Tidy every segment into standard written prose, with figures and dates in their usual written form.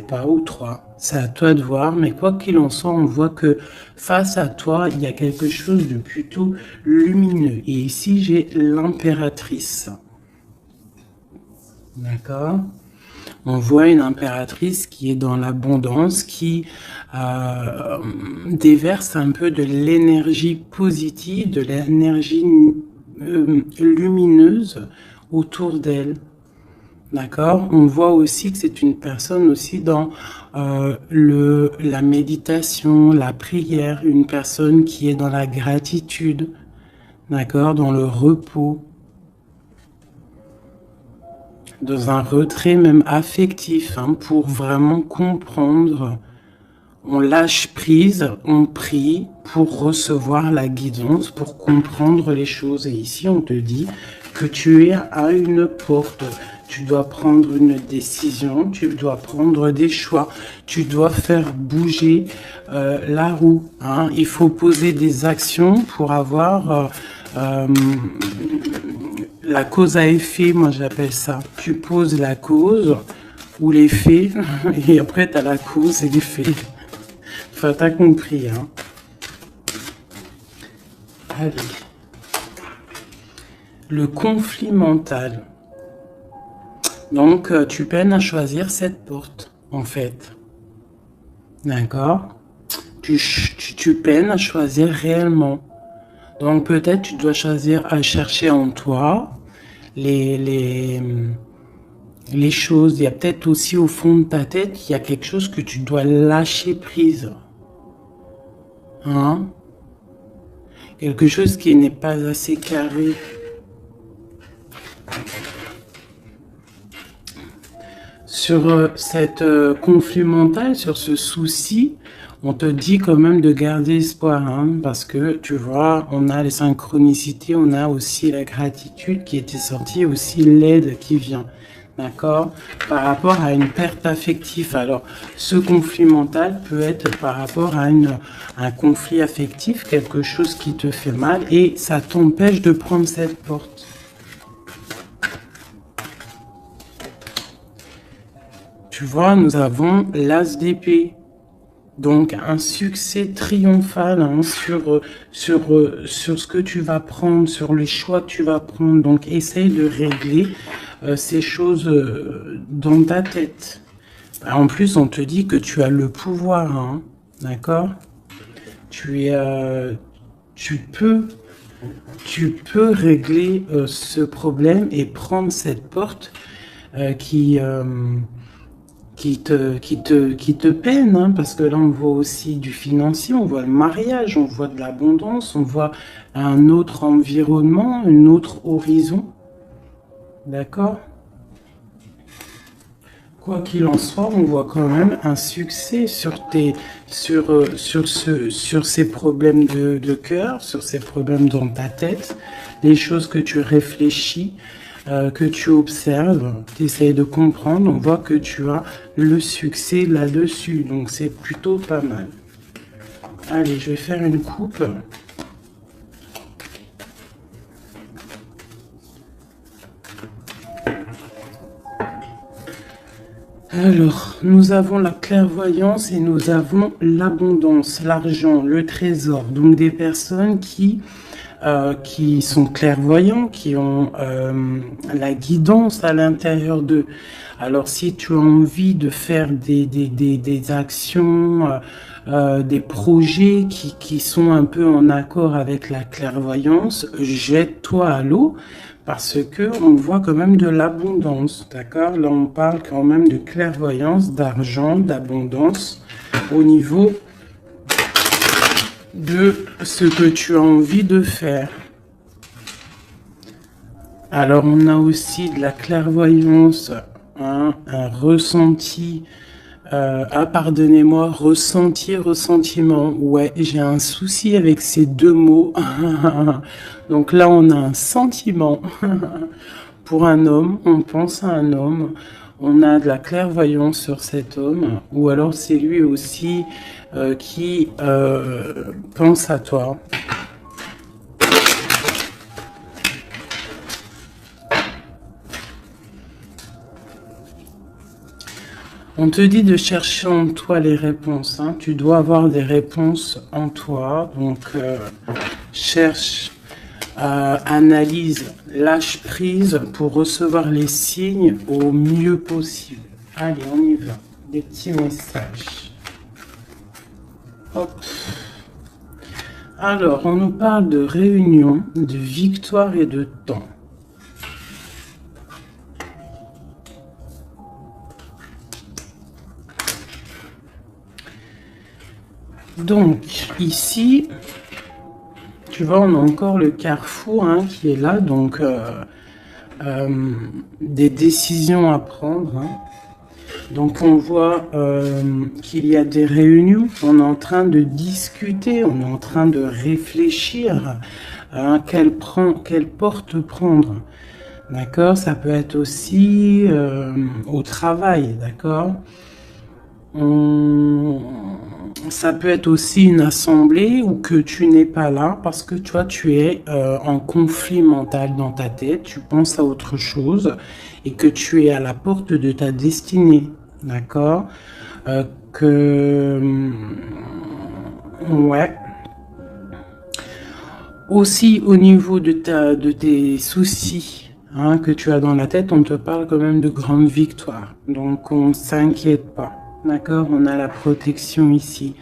pas, ou 3. C'est à toi de voir, mais quoi qu'il en soit, on voit que face à toi, il y a quelque chose de plutôt lumineux. Et ici, j'ai l'impératrice. D'accord? On voit une impératrice qui est dans l'abondance, qui déverse un peu de l'énergie positive, de l'énergie lumineuse autour d'elle. D'accord. On voit aussi que c'est une personne aussi dans la méditation, la prière, une personne qui est dans la gratitude, d'accord, dans le repos, dans un retrait même affectif, hein, pour vraiment comprendre. On lâche prise, on prie pour recevoir la guidance, pour comprendre les choses. Et ici, on te dit que tu es à une porte. Tu dois prendre une décision, tu dois prendre des choix, tu dois faire bouger la roue. Hein. Il faut poser des actions pour avoir la cause à effet, moi j'appelle ça. Tu poses la cause ou l'effet, et après tu as la cause et l'effet. Enfin, t'as compris, hein. Allez. Le conflit mental. Donc, tu peines à choisir cette porte, en fait. D'accord? Tu peines à choisir réellement. Donc, peut-être tu dois choisir à chercher en toi les choses. Il y a peut-être aussi au fond de ta tête, il y a quelque chose que tu dois lâcher prise. Hein? Quelque chose qui n'est pas assez carré. Sur cette conflit mental, sur ce souci, on te dit quand même de garder espoir, hein, parce que tu vois, on a les synchronicités, on a aussi la gratitude qui était sortie, aussi l'aide qui vient, d'accord, par rapport à une perte affective. Alors, ce conflit mental peut être par rapport à un conflit affectif, quelque chose qui te fait mal, et ça t'empêche de prendre cette porte. Tu vois, nous avons l'as d'épée. Donc, un succès triomphal, hein, sur ce que tu vas prendre, sur les choix que tu vas prendre. Donc, essaye de régler ces choses dans ta tête. En plus, on te dit que tu as le pouvoir, hein, d'accord? Tu peux régler ce problème et prendre cette porte qui te peine, hein, parce que là on voit aussi du financier, on voit le mariage, on voit de l'abondance, on voit un autre environnement, un autre horizon, d'accord? Quoi qu'il en soit, on voit quand même un succès sur ces problèmes de cœur, sur ces problèmes dans ta tête, les choses que tu réfléchis, que tu observes, tu essayes de comprendre, on voit que tu as le succès là-dessus, donc c'est plutôt pas mal. Allez, je vais faire une coupe. Alors, nous avons la clairvoyance et nous avons l'abondance, l'argent, le trésor. Donc des personnes qui sont clairvoyants, qui ont la guidance à l'intérieur d'eux. Alors si tu as envie de faire des actions, des projets qui sont un peu en accord avec la clairvoyance, jette-toi à l'eau parce que on voit quand même de l'abondance, d'accord? Là on parle quand même de clairvoyance, d'argent, d'abondance au niveau de ce que tu as envie de faire. Alors on a aussi de la clairvoyance, hein, un ressenti, pardonnez-moi, ressenti, ressentiment. Ouais, j'ai un souci avec ces deux mots. Donc là on a un sentiment pour un homme, on pense à un homme, on a de la clairvoyance sur cet homme, ou alors c'est lui aussi qui pense à toi. On te dit de chercher en toi les réponses. Hein. Tu dois avoir des réponses en toi. Donc, cherche, analyse, lâche prise pour recevoir les signes au mieux possible. Allez, on y va. Des petits messages. Hop. Alors, on nous parle de réunion, de victoire et de temps. Donc, ici, tu vois, on a encore le carrefour hein, qui est là. Donc, des décisions à prendre. Hein. Donc, on voit qu'il y a des réunions. On est en train de discuter, on est en train de réfléchir à quelle porte prendre. D'accord? Ça peut être aussi au travail, d'accord? Ça peut être aussi une assemblée où que tu n'es pas là parce que toi tu es en conflit mental dans ta tête, tu penses à autre chose et que tu es à la porte de ta destinée, d'accord? Ouais. Aussi au niveau de tes soucis hein, que tu as dans la tête, on te parle quand même de grandes victoires, donc on s'inquiète pas. D'accord, on a la protection ici.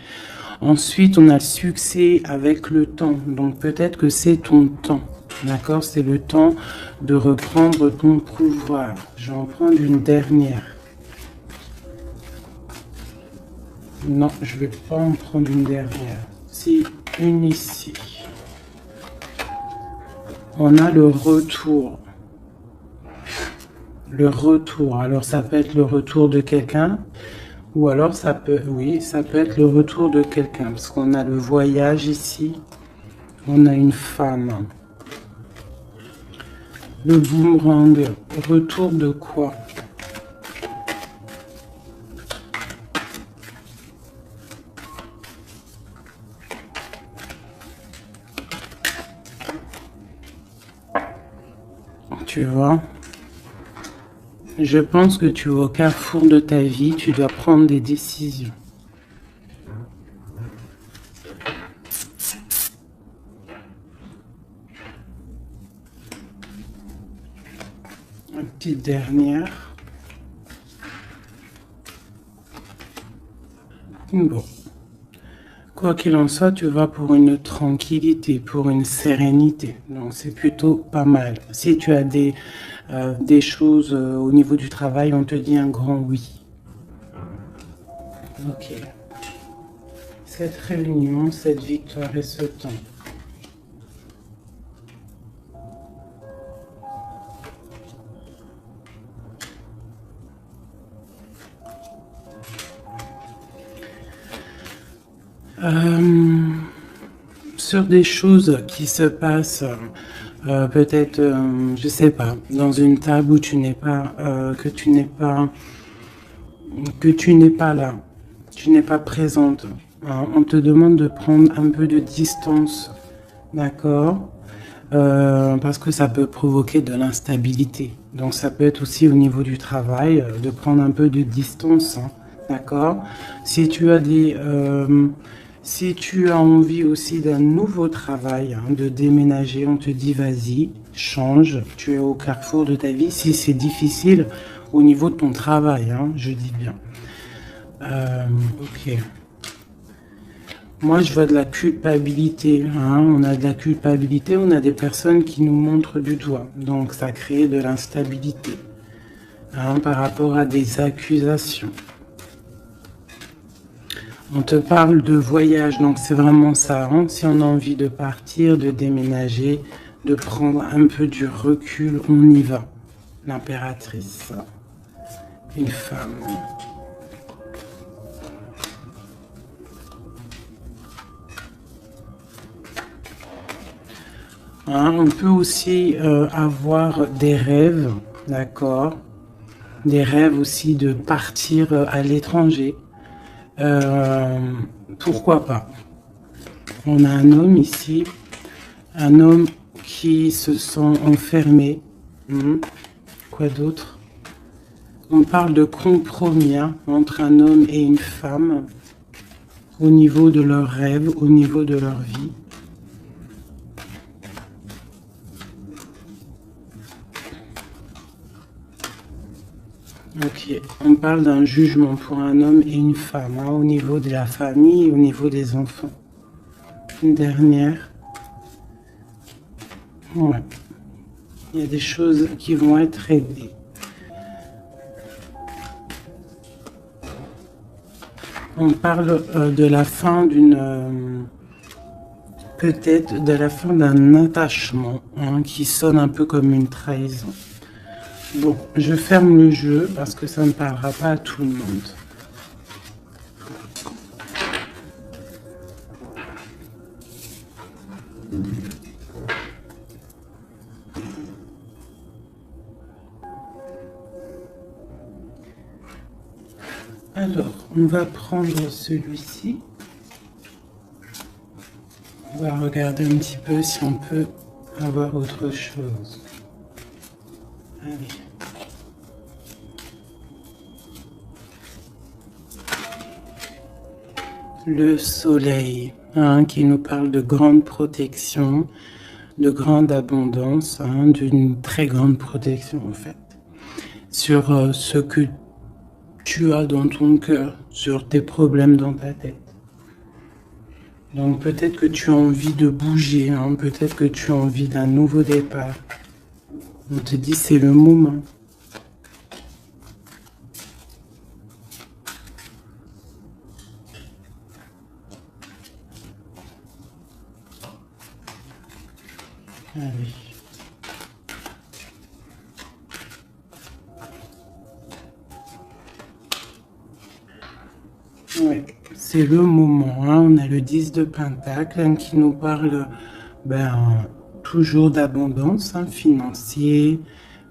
Ensuite, on a le succès avec le temps. Donc, peut-être que c'est ton temps. D'accord, c'est le temps de reprendre ton pouvoir. Je vais en prendre une dernière. Non, je ne vais pas en prendre une dernière. Si, une ici. On a le retour. Le retour. Alors, ça peut être le retour de quelqu'un. Ou alors ça peut, oui, ça peut être le retour de quelqu'un, parce qu'on a le voyage ici, on a une femme. Le boomerang, retour de quoi? Tu vois? Je pense que tu es au carrefour de ta vie, tu dois prendre des décisions. Une petite dernière. Bon. Quoi qu'il en soit, tu vas pour une tranquillité, pour une sérénité. Donc c'est plutôt pas mal. Si tu as des choses au niveau du travail, on te dit un grand oui. Ok. Cette réunion, cette victoire et ce temps. Sur des choses qui se passent, peut-être, je sais pas, dans une table où tu n'es pas, que tu n'es pas là, tu n'es pas présente. Hein, on te demande de prendre un peu de distance, d'accord? Parce que ça peut provoquer de l'instabilité. Donc ça peut être aussi au niveau du travail, de prendre un peu de distance, hein, d'accord? Si tu as si tu as envie aussi d'un nouveau travail, hein, de déménager, on te dit vas-y, change, tu es au carrefour de ta vie. Si c'est difficile au niveau de ton travail, hein, je dis bien. Ok. Moi, je vois de la culpabilité. Hein. On a de la culpabilité, on a des personnes qui nous montrent du doigt. Donc, ça crée de l'instabilité hein, par rapport à des accusations. On te parle de voyage, donc c'est vraiment ça. Hein. Si on a envie de partir, de déménager, de prendre un peu du recul, on y va. L'impératrice, une femme. Hein, on peut aussi avoir des rêves, d'accord? Des rêves aussi de partir à l'étranger. Pourquoi pas? On a un homme ici, un homme qui se sent enfermé. Quoi d'autre? On parle de compromis hein, entre un homme et une femme au niveau de leurs rêves, au niveau de leur vie. Ok, on parle d'un jugement pour un homme et une femme, hein, au niveau de la famille et au niveau des enfants. Une dernière. Ouais. Il y a des choses qui vont être réglées. On parle de la fin d'une... peut-être de la fin d'un attachement hein, qui sonne un peu comme une trahison. Bon, je ferme le jeu parce que ça ne parlera pas à tout le monde. Alors, on va prendre celui-ci. On va regarder un petit peu si on peut avoir autre chose. Allez. Le soleil, hein, qui nous parle de grande protection, de grande abondance, hein, d'une très grande protection en fait, sur ce que tu as dans ton cœur, sur tes problèmes dans ta tête. Donc peut-être que tu as envie de bouger, hein, peut-être que tu as envie d'un nouveau départ. On te dit c'est le moment. Allez. Ouais, c'est le moment. Hein. On a le 10 de Pentacle hein, qui nous parle toujours d'abondance hein, financière,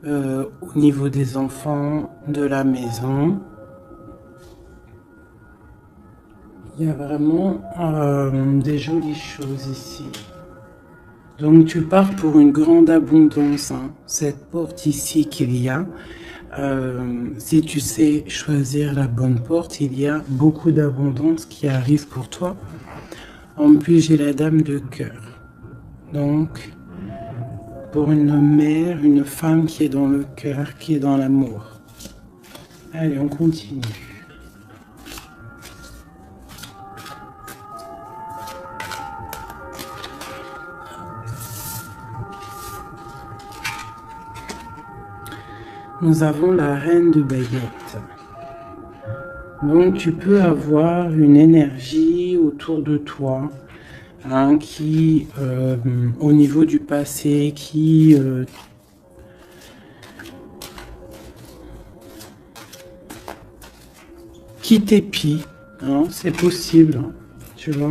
au niveau des enfants, de la maison. Il y a vraiment des jolies choses ici. Donc tu pars pour une grande abondance. Hein. Cette porte ici qu'il y a, si tu sais choisir la bonne porte, il y a beaucoup d'abondance qui arrive pour toi. En plus, j'ai la dame de cœur. Donc, pour une mère, une femme qui est dans le cœur, qui est dans l'amour. Allez, on continue. Nous avons la reine de baguettes. Donc tu peux avoir une énergie autour de toi hein, qui, au niveau du passé, qui t'épie. Hein, c'est possible, tu vois.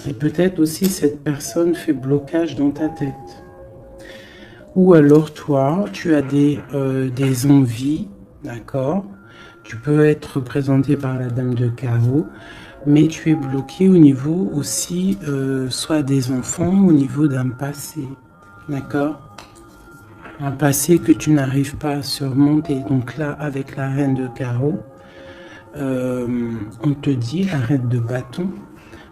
Et peut-être aussi cette personne fait blocage dans ta tête. Ou alors toi, tu as des envies, d'accord? Tu peux être représenté par la dame de carreau, mais tu es bloqué au niveau aussi, soit des enfants, au niveau d'un passé, d'accord? Un passé que tu n'arrives pas à surmonter. Donc là, avec la reine de carreau, on te dit, la reine de bâton,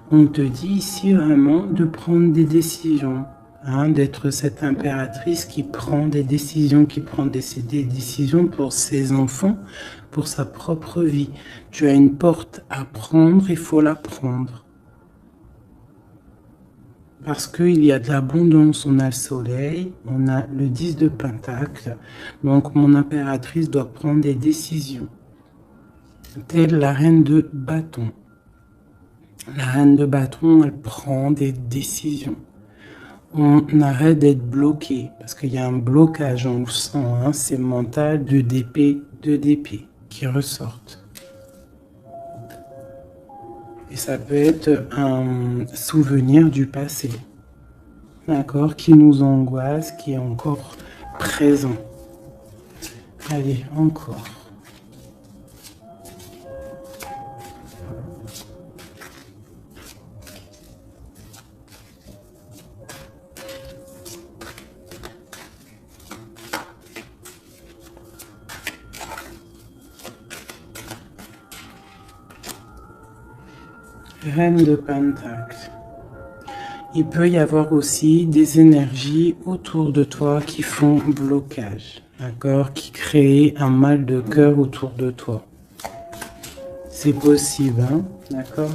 on te dit ici vraiment de prendre des décisions. Hein, d'être cette impératrice qui prend des décisions, qui prend des décisions pour ses enfants, pour sa propre vie. Tu as une porte à prendre, il faut la prendre. Parce qu'il y a de l'abondance, on a le soleil, on a le 10 de Pentacle, donc mon impératrice doit prendre des décisions. Telle la reine de bâton. La reine de bâton, elle prend des décisions. On arrête d'être bloqué, parce qu'il y a un blocage, on le sent, hein, c'est mental, de d'épée qui ressortent. Et ça peut être un souvenir du passé, d'accord, qui nous angoisse, qui est encore présent. Allez, encore. Reine de Pentacle. Il peut y avoir aussi des énergies autour de toi qui font blocage, d'accord, qui créent un mal de cœur autour de toi. C'est possible, hein, d'accord.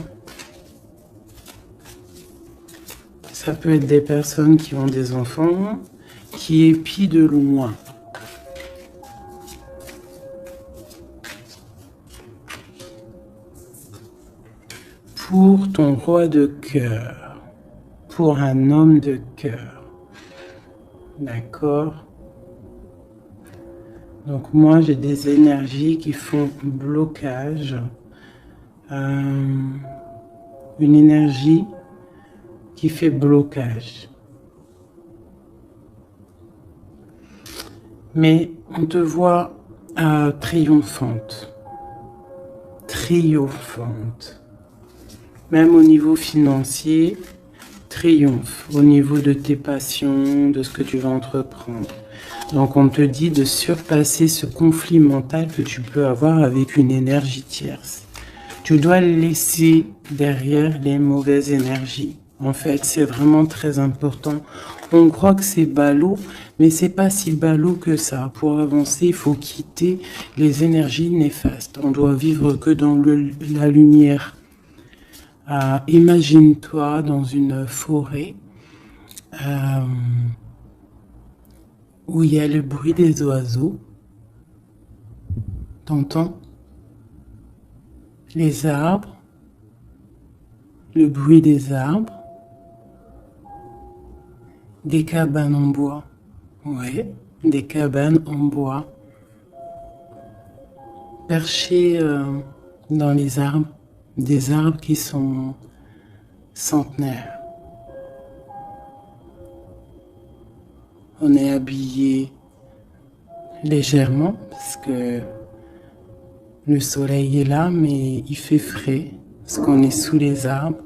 Ça peut être des personnes qui ont des enfants, qui épient de loin. Pour ton roi de cœur, pour un homme de cœur, d'accord. Donc moi j'ai des énergies qui font blocage, une énergie qui fait blocage. Mais on te voit triomphante, triomphante. Même au niveau financier, triomphe. Au niveau de tes passions, de ce que tu vas entreprendre. Donc on te dit de surpasser ce conflit mental que tu peux avoir avec une énergie tierce. Tu dois laisser derrière les mauvaises énergies. En fait, c'est vraiment très important. On croit que c'est ballot, mais c'est pas si ballot que ça. Pour avancer, il faut quitter les énergies néfastes. On doit vivre que dans la lumière. Imagine-toi dans une forêt où il y a le bruit des oiseaux. T'entends? Les arbres, le bruit des arbres, des cabanes en bois. Ouais, des cabanes en bois. Perchées dans les arbres, des arbres qui sont centenaires. On est habillé légèrement parce que le soleil est là, mais il fait frais parce qu'on est sous les arbres,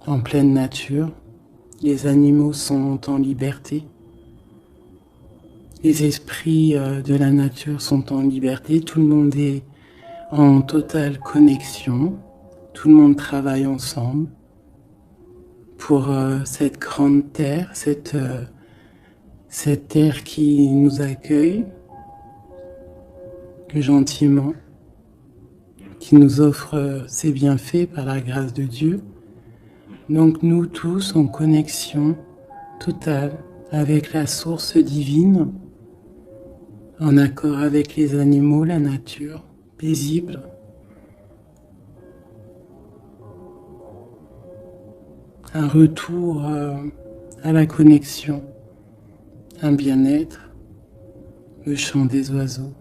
en pleine nature. Les animaux sont en liberté. Les esprits de la nature sont en liberté. Tout le monde est en totale connexion. Tout le monde travaille ensemble pour cette grande terre, cette terre qui nous accueille gentiment, qui nous offre ses bienfaits par la grâce de Dieu. Donc nous tous en connexion totale avec la source divine, en accord avec les animaux, la nature, paisible. Un retour à la connexion, un bien-être, le chant des oiseaux.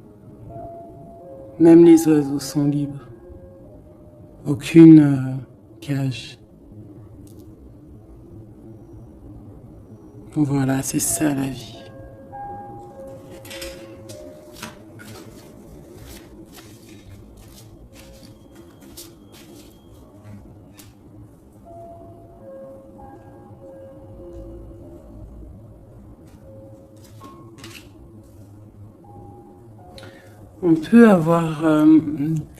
Même les oiseaux sont libres. Aucune cage. Voilà, c'est ça la vie. On peut avoir,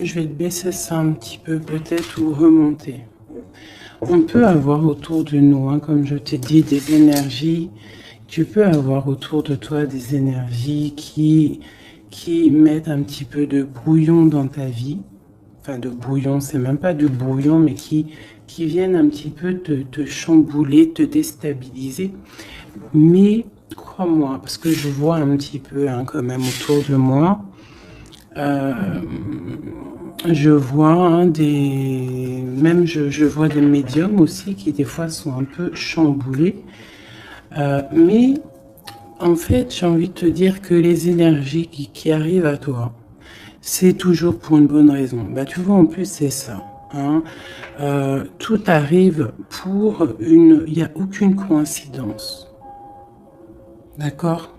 je vais te baisser ça un petit peu peut-être ou remonter. On peut avoir autour de nous, hein, comme je t'ai dit, des énergies. Tu peux avoir autour de toi des énergies qui mettent un petit peu de brouillon dans ta vie. Enfin, de brouillon, c'est même pas du brouillon, mais qui viennent un petit peu te chambouler, te déstabiliser. Mais crois-moi, parce que je vois un petit peu hein, quand même autour de moi, je vois hein, même je vois des médiums aussi qui des fois sont un peu chamboulés. Mais en fait, j'ai envie de te dire que les énergies qui arrivent à toi, c'est toujours pour une bonne raison. Bah, tu vois, en plus, c'est ça. Hein. Tout arrive pour une... Il n'y a aucune coïncidence. D'accord ?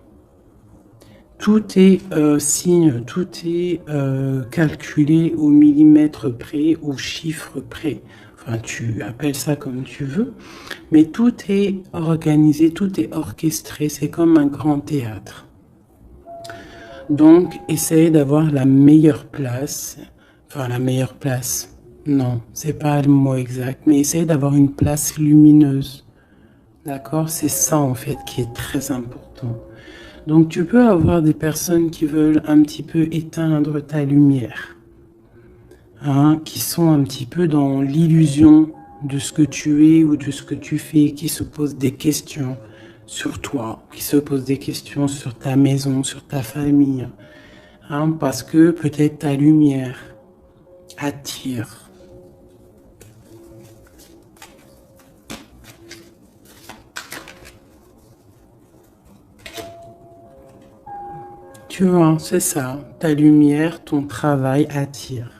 Tout est signe, tout est calculé au millimètre près, au chiffre près. Enfin, tu appelles ça comme tu veux. Mais tout est organisé, tout est orchestré. C'est comme un grand théâtre. Donc, essaye d'avoir la meilleure place. Enfin, la meilleure place. Non, c'est pas le mot exact, mais essaye d'avoir une place lumineuse. D'accord? C'est ça en fait qui est très important. Donc tu peux avoir des personnes qui veulent un petit peu éteindre ta lumière, hein, qui sont un petit peu dans l'illusion de ce que tu es ou de ce que tu fais, qui se posent des questions sur toi, qui se posent des questions sur ta maison, sur ta famille, hein, parce que peut-être ta lumière attire. Tu vois, c'est ça. Ta lumière, ton travail attire.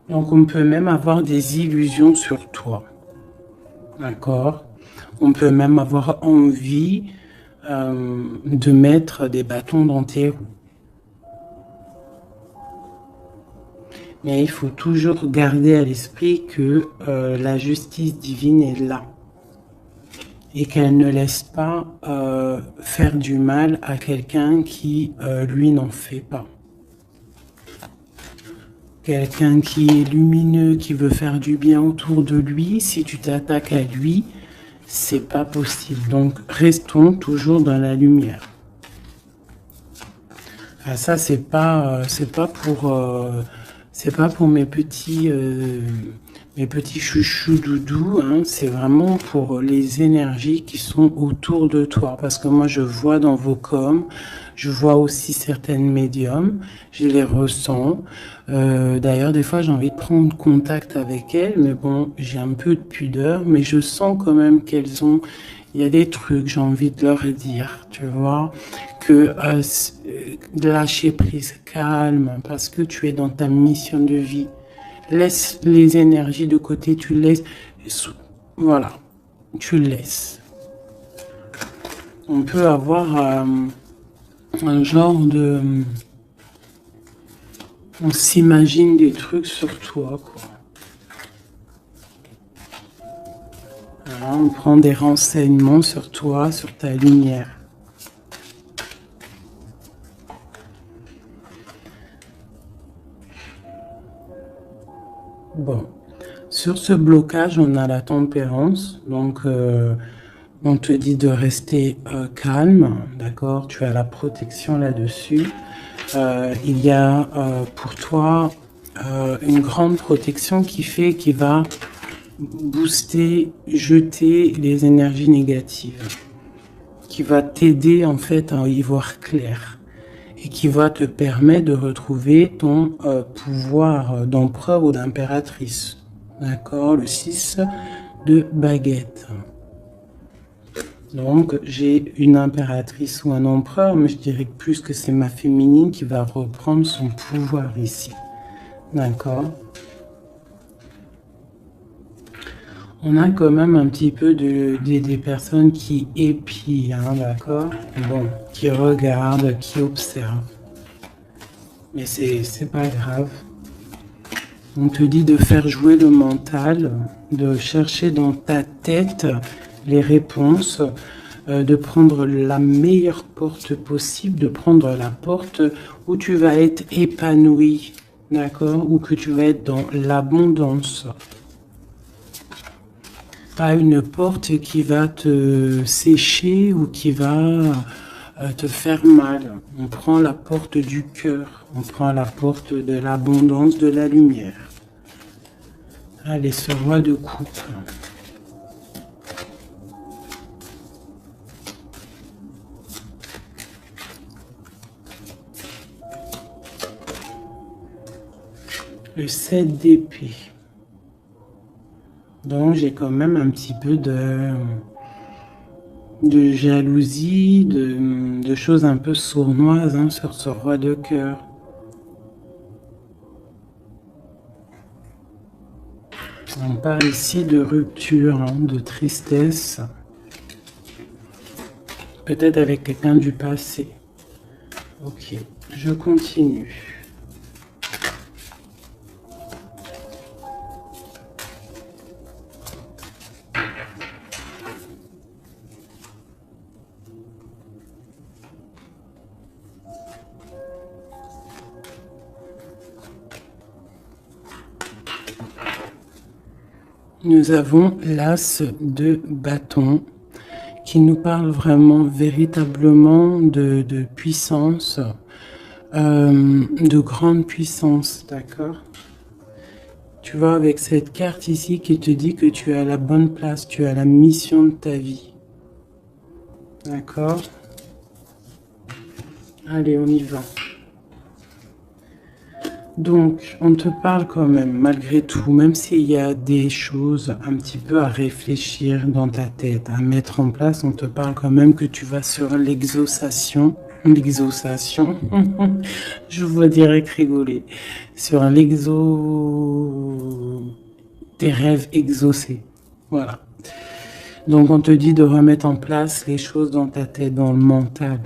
Donc on peut même avoir des illusions sur toi. D'accord? On peut même avoir envie de mettre des bâtons dans tes roues. Mais il faut toujours garder à l'esprit que la justice divine est là et qu'elle ne laisse pas faire du mal à quelqu'un qui, lui, n'en fait pas. Quelqu'un qui est lumineux, qui veut faire du bien autour de lui, si tu t'attaques à lui, c'est pas possible. Donc restons toujours dans la lumière. Ah, ça c'est pas pour mes petits chouchous doudous, hein, c'est vraiment pour les énergies qui sont autour de toi. Parce que moi, je vois dans vos coms, je vois aussi certaines médiums, je les ressens. D'ailleurs, des fois, j'ai envie de prendre contact avec elles, mais bon, j'ai un peu de pudeur, mais je sens quand même qu'elles ont, il y a des trucs, j'ai envie de leur dire, tu vois, que lâcher prise, calme, parce que tu es dans ta mission de vie. Laisse les énergies de côté, tu laisses, voilà, tu laisses. On peut avoir un genre de, on s'imagine des trucs sur toi, quoi. Voilà, on prend des renseignements sur toi, sur ta lumière. Bon, sur ce blocage, on a la tempérance, donc on te dit de rester calme, d'accord? Tu as la protection là-dessus. Il y a pour toi une grande protection qui va booster, jeter les énergies négatives, qui va t'aider en fait à y voir clair et qui va te permettre de retrouver ton pouvoir d'empereur ou d'impératrice. D'accord? Le 6 de baguette. Donc, j'ai une impératrice ou un empereur, mais je dirais plus que c'est ma féminine qui va reprendre son pouvoir ici. D'accord? On a quand même un petit peu des personnes qui épient, hein, d'accord? Bon, qui regardent, qui observent. Mais c'est pas grave. On te dit de faire jouer le mental, de chercher dans ta tête les réponses, de prendre la meilleure porte possible, de prendre la porte où tu vas être épanoui, d'accord? Ou que tu vas être dans l'abondance. Pas une porte qui va te sécher ou qui va te faire mal. On prend la porte du cœur, on prend la porte de l'abondance, de la lumière. Allez, ce roi de coupe. Le 7 d'épée. Donc j'ai quand même un petit peu de jalousie, de choses un peu sournoises, hein, sur ce roi de cœur. On parle ici de rupture, hein, de tristesse. Peut-être avec quelqu'un du passé. Ok, je continue. Nous avons l'as de bâton qui nous parle vraiment, véritablement de puissance, de grande puissance, d'accord? Tu vois, avec cette carte ici qui te dit que tu es à la bonne place, tu as la mission de ta vie. D'accord? Allez, on y va. Donc, on te parle quand même, malgré tout, même s'il y a des choses un petit peu à réfléchir dans ta tête, à mettre en place, on te parle quand même que tu vas sur l'exaucation. L'exaucation, je vois direct rigoler. Sur tes rêves exaucés. Voilà. Donc, on te dit de remettre en place les choses dans ta tête, dans le mental.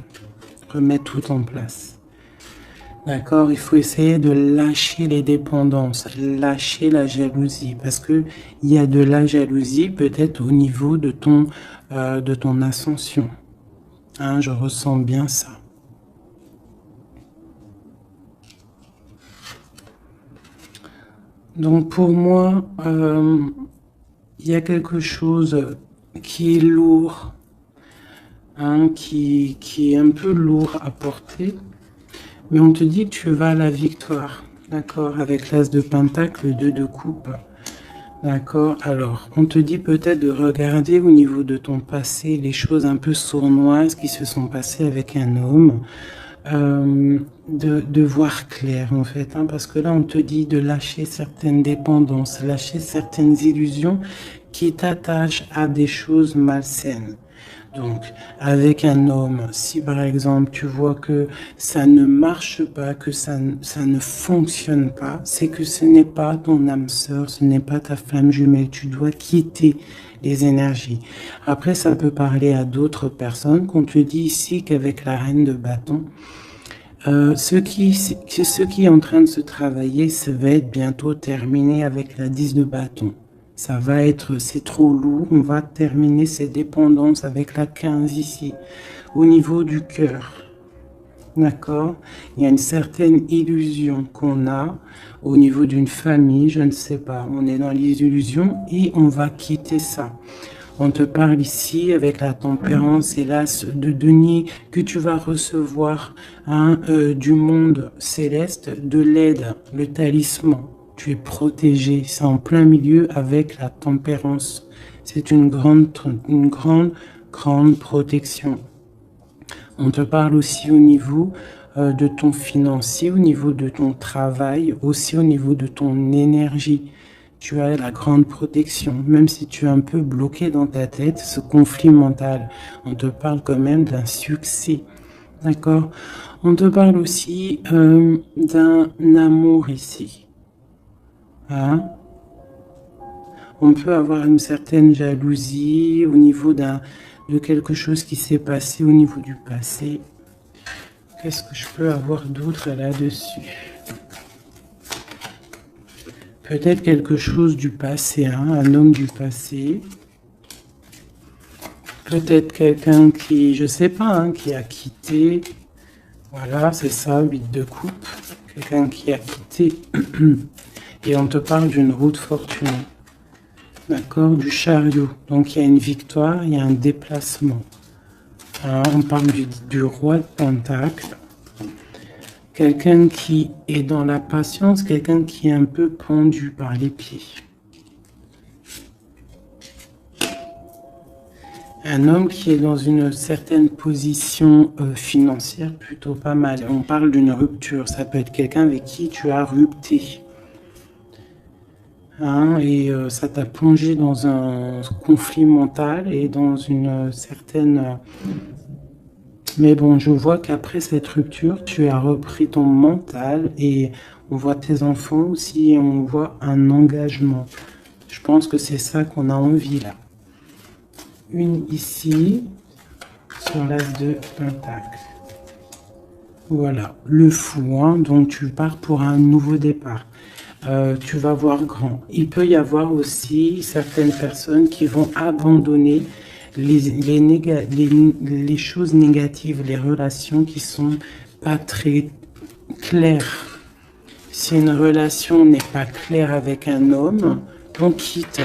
Remettre tout en place. D'accord, il faut essayer de lâcher les dépendances, lâcher la jalousie, parce que il y a de la jalousie peut-être au niveau de ton ascension. Hein, je ressens bien ça. Donc pour moi, il y a quelque chose qui est lourd, hein, qui est un peu lourd à porter. Mais on te dit que tu vas à la victoire, d'accord, avec l'as de pentacle, le 2 de coupe, d'accord. Alors, on te dit peut-être de regarder au niveau de ton passé les choses un peu sournoises qui se sont passées avec un homme, de voir clair en fait, hein, parce que là on te dit de lâcher certaines dépendances, lâcher certaines illusions qui t'attachent à des choses malsaines. Donc, avec un homme, si par exemple tu vois que ça ne marche pas, que ça ne fonctionne pas, c'est que ce n'est pas ton âme sœur, ce n'est pas ta flamme jumelle. Tu dois quitter les énergies. Après, ça peut parler à d'autres personnes, qu'on te dit ici qu'avec la reine de bâton, ce qui est en train de se travailler, ça va être bientôt terminé avec la 10 de bâton. Ça va être, c'est trop lourd, on va terminer ces dépendances avec la 15 ici, au niveau du cœur. D'accord? Il y a une certaine illusion qu'on a au niveau d'une famille, je ne sais pas. On est dans les illusions et on va quitter ça. On te parle ici avec la tempérance et l'as de denier que tu vas recevoir, hein, du monde céleste, de l'aide, le talisman. Tu es protégé, c'est en plein milieu avec la tempérance. C'est une grande protection. On te parle aussi au niveau de ton financier, au niveau de ton travail, aussi au niveau de ton énergie. Tu as la grande protection, même si tu es un peu bloqué dans ta tête, ce conflit mental. On te parle quand même d'un succès. D'accord? On te parle aussi d'un amour ici. Hein? On peut avoir une certaine jalousie au niveau de quelque chose qui s'est passé au niveau du passé. Qu'est-ce que je peux avoir d'autre là-dessus? Peut-être quelque chose du passé, hein, un homme du passé. Peut-être quelqu'un qui, je sais pas, hein, qui a quitté. Voilà, c'est ça, 8 de coupe. Quelqu'un qui a quitté. Et on te parle d'une route fortunée. D'accord, du chariot. Donc il y a une victoire, il y a un déplacement. Hein, on parle du roi de pentacle. Quelqu'un qui est dans la patience, quelqu'un qui est un peu pendu par les pieds. Un homme qui est dans une certaine position financière plutôt pas mal. On parle d'une rupture. Ça peut être quelqu'un avec qui tu as rupté. Hein, et ça t'a plongé dans un conflit mental et dans une certaine... Mais bon, je vois qu'après cette rupture, tu as repris ton mental et on voit tes enfants aussi et on voit un engagement. Je pense que c'est ça qu'on a envie là. Une ici, sur l'as de pentacle. Voilà, le fou, hein, donc tu pars pour un nouveau départ. Tu vas voir grand. Il peut y avoir aussi certaines personnes qui vont abandonner les choses négatives, les relations qui sont pas très claires. Si une relation n'est pas claire avec un homme, on quitte.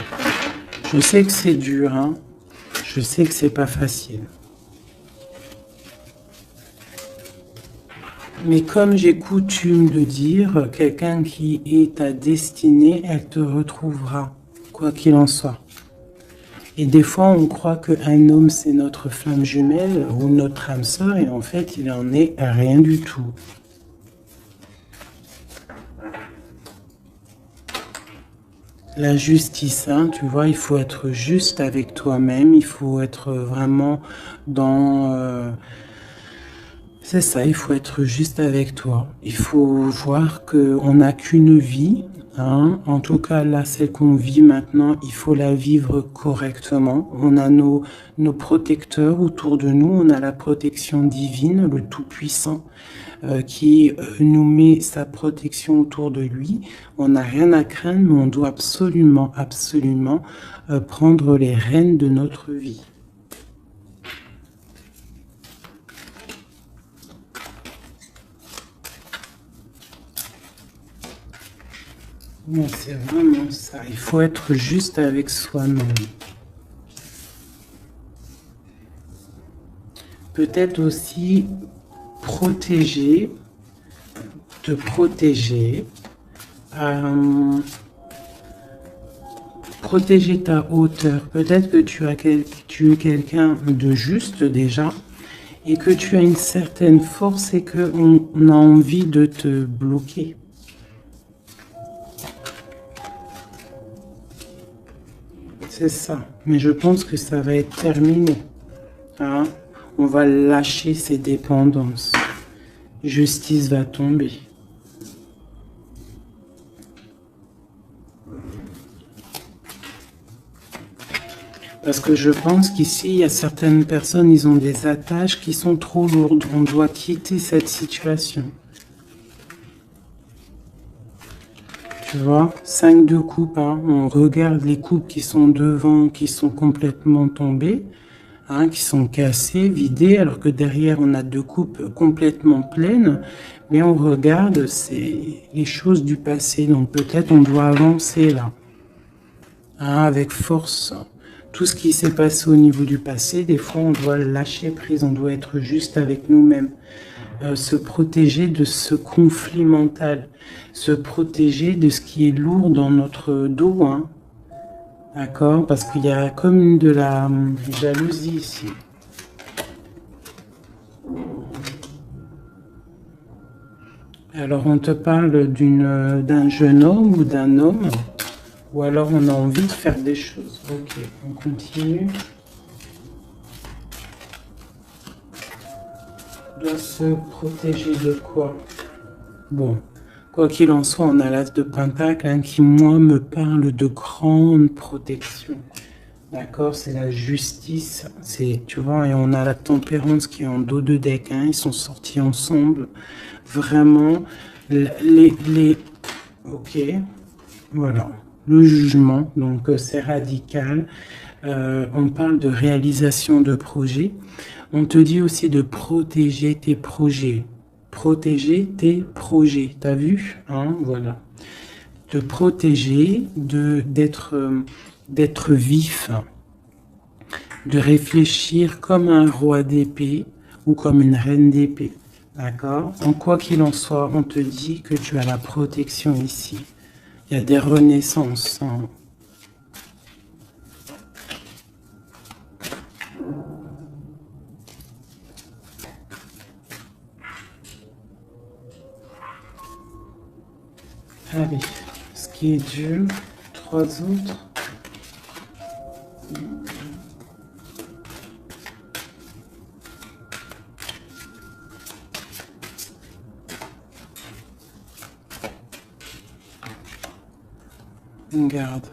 Je sais que c'est dur, hein. Je sais que c'est pas facile. Mais comme j'ai coutume de dire, quelqu'un qui est ta destinée, elle te retrouvera, quoi qu'il en soit. Et des fois, on croit qu'un homme, c'est notre flamme jumelle ou notre âme sœur, et en fait, il en est rien du tout. La justice, hein, tu vois, il faut être juste avec toi-même, il faut être vraiment dans... c'est ça, il faut être juste avec toi. Il faut voir qu'on n'a qu'une vie, hein. En tout cas, là, celle qu'on vit maintenant, il faut la vivre correctement. On a nos protecteurs autour de nous, on a la protection divine, le Tout-Puissant, qui nous met sa protection autour de lui. On n'a rien à craindre, mais on doit absolument, absolument prendre les rênes de notre vie. Non, c'est vraiment ça. Il faut être juste avec soi-même. Peut-être aussi protéger, te protéger, protéger ta hauteur. Peut-être que tu es quelqu'un de juste déjà et que tu as une certaine force et qu'on a envie de te bloquer. C'est ça. Mais je pense que ça va être terminé. Hein? On va lâcher ces dépendances. Justice va tomber. Parce que je pense qu'ici, il y a certaines personnes, ils ont des attaches qui sont trop lourdes. On doit quitter cette situation. Tu vois, 5 de coupe, hein. On regarde les coupes qui sont devant, qui sont complètement tombées, hein, qui sont cassées, vidées, alors que derrière, on a 2 coupes complètement pleines. Mais on regarde, c'est les choses du passé. Donc peut-être on doit avancer là, hein, avec force. Tout ce qui s'est passé au niveau du passé, des fois, on doit lâcher prise, on doit être juste avec nous-mêmes. Se protéger de ce conflit mental, se protéger de ce qui est lourd dans notre dos, hein. D'accord? Parce qu'il y a comme de la jalousie ici. Alors on te parle d'un jeune homme ou d'un homme, ou alors on a envie de faire des choses. Ok, on continue. Doit se protéger de quoi? Bon, quoi qu'il en soit, on a l'as de Pentacle, hein, qui, moi, me parle de grande protection. D'accord? C'est la justice. Tu vois, et on a la tempérance qui est en dos de deck, hein, ils sont sortis ensemble. Vraiment, ok, voilà. Le jugement, donc c'est radical. On parle de réalisation de projets. On te dit aussi de protéger tes projets. Protéger tes projets. T'as vu, hein? Voilà. De protéger, d'être vif, de réfléchir comme un roi d'épée ou comme une reine d'épée. D'accord? En quoi qu'il en soit, on te dit que tu as la protection ici. Il y a des renaissances, hein. Allez, ce qui est dur, 3 autres. Garde.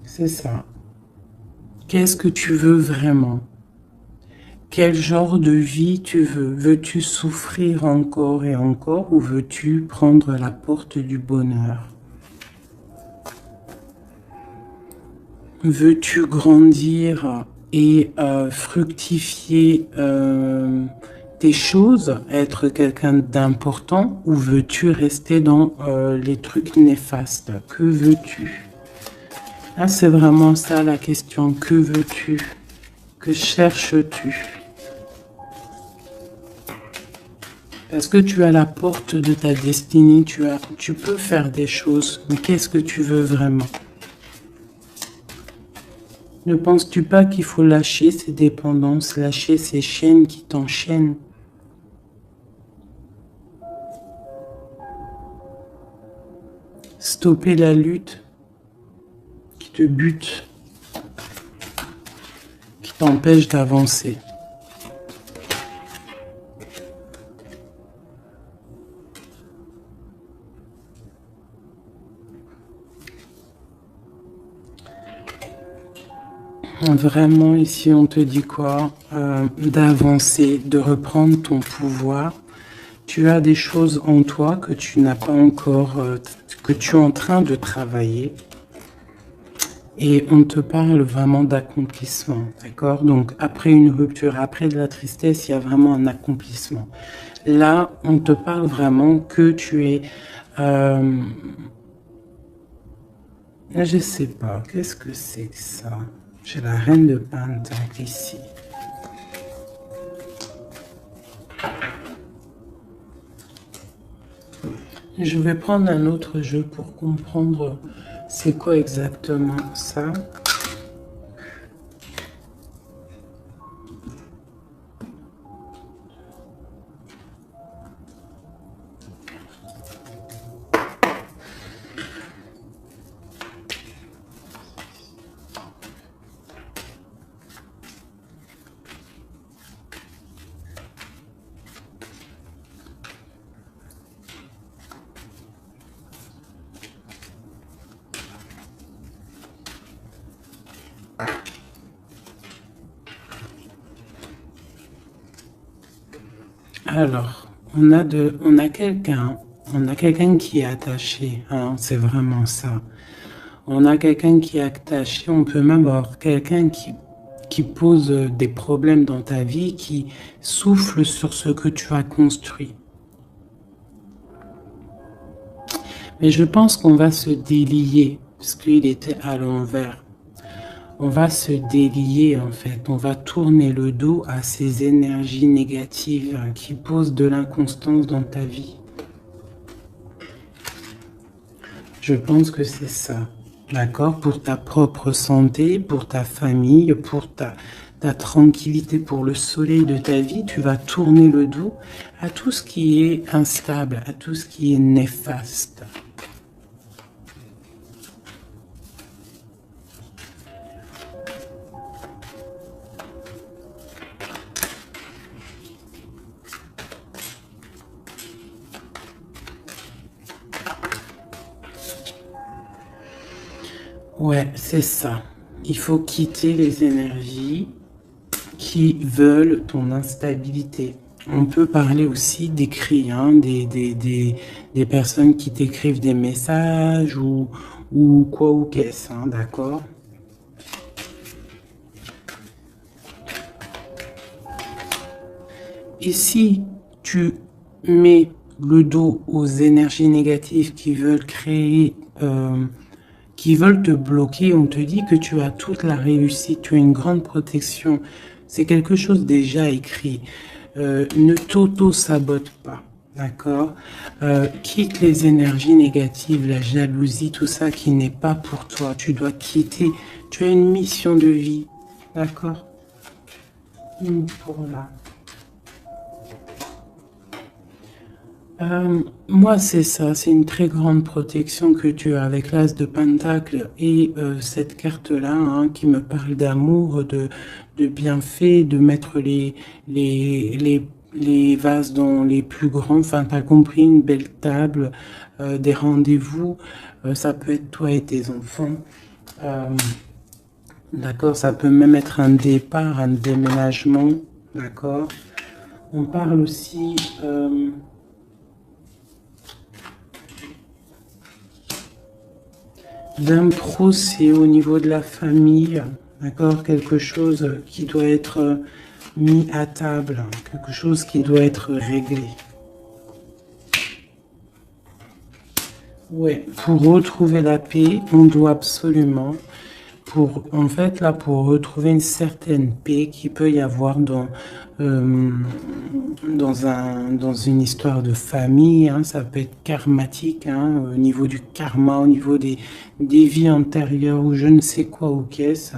C'est ça. Qu'est-ce que tu veux vraiment? Quel genre de vie tu veux? Veux-tu souffrir encore et encore ou veux-tu prendre la porte du bonheur? Veux-tu grandir et fructifier tes choses, être quelqu'un d'important, ou veux-tu rester dans les trucs néfastes? Que veux-tu? Là, c'est vraiment ça la question. Que veux-tu? Que cherches-tu? Parce que tu as la porte de ta destinée, tu peux faire des choses, mais qu'est-ce que tu veux vraiment? Ne penses-tu pas qu'il faut lâcher ces dépendances, lâcher ces chaînes qui t'enchaînent? Stopper la lutte qui te bute, qui t'empêche d'avancer. Vraiment, ici, on te dit quoi? D'avancer, de reprendre ton pouvoir. Tu as des choses en toi que tu n'as pas encore, que tu es en train de travailler. Et on te parle vraiment d'accomplissement, d'accord? Donc, après une rupture, après de la tristesse, il y a vraiment un accomplissement. Là, on te parle vraiment que tu es... je sais pas, qu'est-ce que c'est que ça? J'ai la reine de Pentacle ici. Je vais prendre un autre jeu pour comprendre c'est quoi exactement ça. Alors, on a quelqu'un qui est attaché, hein, c'est vraiment ça. On a quelqu'un qui est attaché, on peut même avoir quelqu'un qui pose des problèmes dans ta vie, qui souffle sur ce que tu as construit. Mais je pense qu'on va se délier, parce qu'il était à l'envers. On va se délier en fait, on va tourner le dos à ces énergies négatives qui posent de l'inconstance dans ta vie. Je pense que c'est ça, d'accord? Pour ta propre santé, pour ta famille, pour ta tranquillité, pour le soleil de ta vie, tu vas tourner le dos à tout ce qui est instable, à tout ce qui est néfaste. Ouais, c'est ça. Il faut quitter les énergies qui veulent ton instabilité. On peut parler aussi d'écrits, hein, des personnes qui t'écrivent des messages ou quoi ou qu'est-ce, hein, d'accord? Et si tu mets le dos aux énergies négatives qui veulent créer, qui veulent te bloquer, on te dit que tu as toute la réussite, tu as une grande protection. C'est quelque chose déjà écrit. Ne t'auto-sabote pas, d'accord? Quitte les énergies négatives, la jalousie, tout ça qui n'est pas pour toi. Tu dois quitter. Tu as une mission de vie, d'accord? Pour là. Moi, c'est ça, c'est une très grande protection que tu as avec l'As de Pentacle et cette carte-là hein, qui me parle d'amour, de bienfait, de mettre les vases dans les plus grands, enfin, t'as compris, une belle table, des rendez-vous, ça peut être toi et tes enfants. D'accord, ça peut même être un départ, un déménagement, d'accord. On parle aussi... d'un procès au niveau de la famille, d'accord, quelque chose qui doit être mis à table, quelque chose qui doit être réglé. Ouais, pour retrouver la paix, on doit absolument, en fait, là, pour retrouver une certaine paix qu'il peut y avoir euh, dans une histoire de famille, hein, ça peut être karmatique, hein, au niveau du karma, au niveau des vies antérieures ou je ne sais quoi ou qu'est-ce,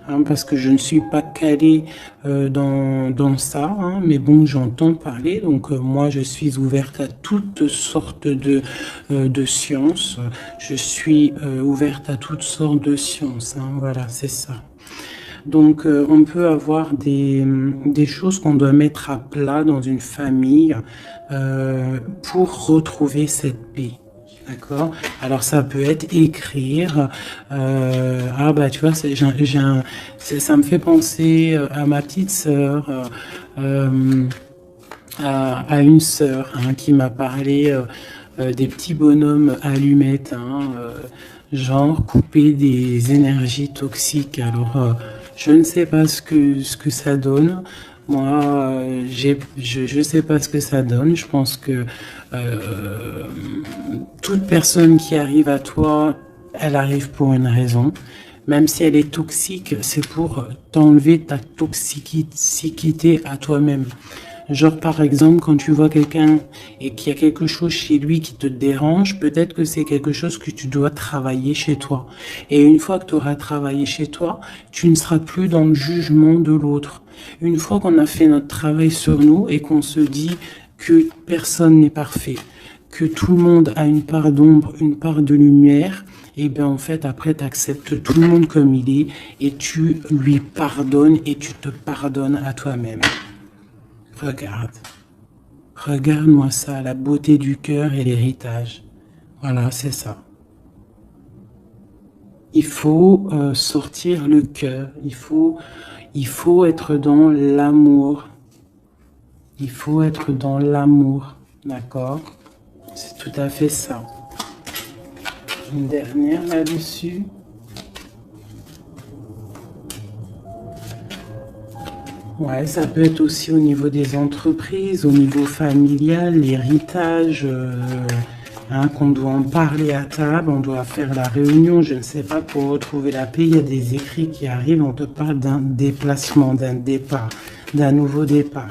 hein, parce que je ne suis pas calé dans ça, hein, mais bon, j'entends parler, donc moi je suis ouverte à toutes sortes de sciences, je suis ouverte à toutes sortes de sciences, hein, voilà, c'est ça. Donc, on peut avoir des choses qu'on doit mettre à plat dans une famille pour retrouver cette paix. D'accord. Alors, ça peut être écrire. Ah bah, tu vois, ça me fait penser à ma petite sœur, à une sœur hein, qui m'a parlé des petits bonhommes allumettes, hein, genre couper des énergies toxiques. Alors, je ne sais pas ce que ça donne. Moi, je sais pas ce que ça donne. Je pense que toute personne qui arrive à toi, elle arrive pour une raison. Même si elle est toxique, c'est pour t'enlever ta toxicité à toi-même. Genre par exemple, quand tu vois quelqu'un et qu'il y a quelque chose chez lui qui te dérange, peut-être que c'est quelque chose que tu dois travailler chez toi. Et une fois que tu auras travaillé chez toi, tu ne seras plus dans le jugement de l'autre. Une fois qu'on a fait notre travail sur nous et qu'on se dit que personne n'est parfait, que tout le monde a une part d'ombre, une part de lumière, et bien en fait après tu acceptes tout le monde comme il est et tu lui pardonnes et tu te pardonnes à toi-même. Regarde, regarde-moi ça, la beauté du cœur et l'héritage. Voilà, c'est ça. Il faut sortir le cœur, il faut être dans l'amour. Il faut être dans l'amour, d'accord? C'est tout à fait ça. Une dernière là-dessus. Ouais, ça peut être aussi au niveau des entreprises, au niveau familial, l'héritage, hein, qu'on doit en parler à table, on doit faire la réunion, je ne sais pas, pour retrouver la paix. Il y a des écrits qui arrivent, on te parle d'un déplacement, d'un départ, d'un nouveau départ.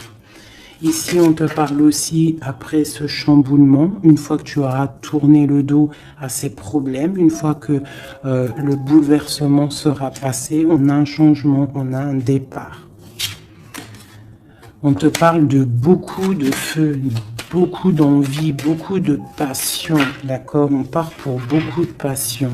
Ici, on te parle aussi, après ce chamboulement, une fois que tu auras tourné le dos à ces problèmes, une fois que le bouleversement sera passé, on a un changement, on a un départ. On te parle de beaucoup de feu, beaucoup d'envie, beaucoup de passion, d'accord? On part pour beaucoup de passion.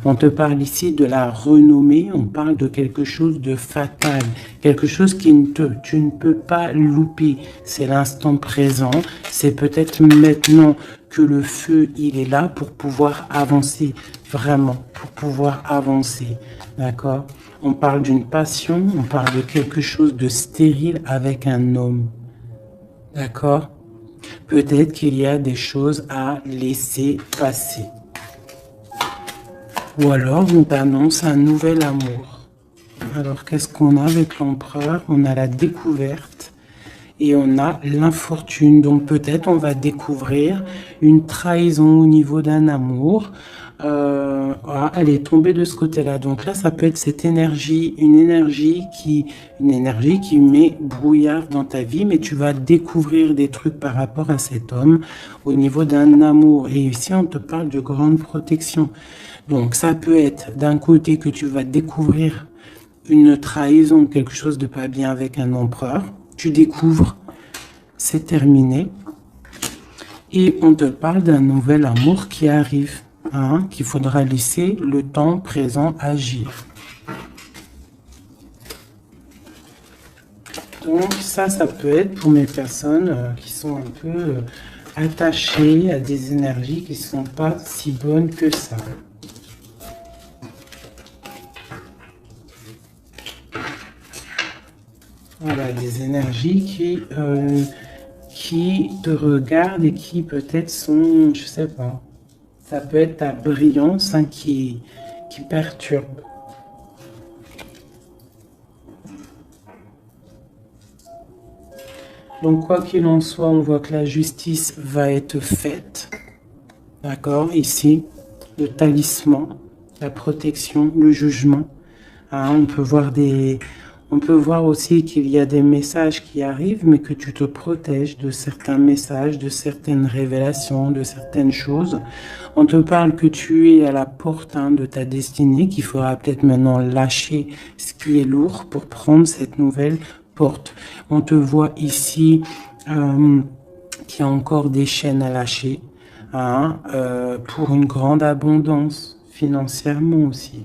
On te parle ici de la renommée, on parle de quelque chose de fatal, quelque chose tu ne peux pas louper. C'est l'instant présent, c'est peut-être maintenant que le feu, il est là pour pouvoir avancer, vraiment, pour pouvoir avancer, d'accord? On parle d'une passion, on parle de quelque chose de stérile avec un homme. D'accord? Peut-être qu'il y a des choses à laisser passer. Ou alors on t'annonce un nouvel amour. Alors qu'est-ce qu'on a avec l'empereur? On a la découverte et on a l'infortune. Donc peut-être on va découvrir une trahison au niveau d'un amour. Elle est tombée de ce côté-là. Donc là, ça peut être cette énergie, une énergie qui met brouillard dans ta vie, mais tu vas découvrir des trucs par rapport à cet homme au niveau d'un amour. Et ici, on te parle de grande protection. Donc ça peut être d'un côté que tu vas découvrir une trahison, quelque chose de pas bien avec un empereur. Tu découvres, c'est terminé. Et on te parle d'un nouvel amour qui arrive. Hein, qu'il faudra laisser le temps présent agir. Donc ça peut être pour mes personnes qui sont un peu attachées à des énergies qui ne sont pas si bonnes que ça. Voilà, des énergies qui te regardent et qui peut-être sont, je sais pas, ça peut être ta brillance hein, qui perturbe. Donc, quoi qu'il en soit, on voit que la justice va être faite. D'accord? Ici, le talisman, la protection, le jugement. Hein, on peut voir aussi qu'il y a des messages qui arrivent, mais que tu te protèges de certains messages, de certaines révélations, de certaines choses. On te parle que tu es à la porte de ta destinée, qu'il faudra peut-être maintenant lâcher ce qui est lourd pour prendre cette nouvelle porte. On te voit ici qu'il y a encore des chaînes à lâcher, hein, pour une grande abondance, financièrement aussi.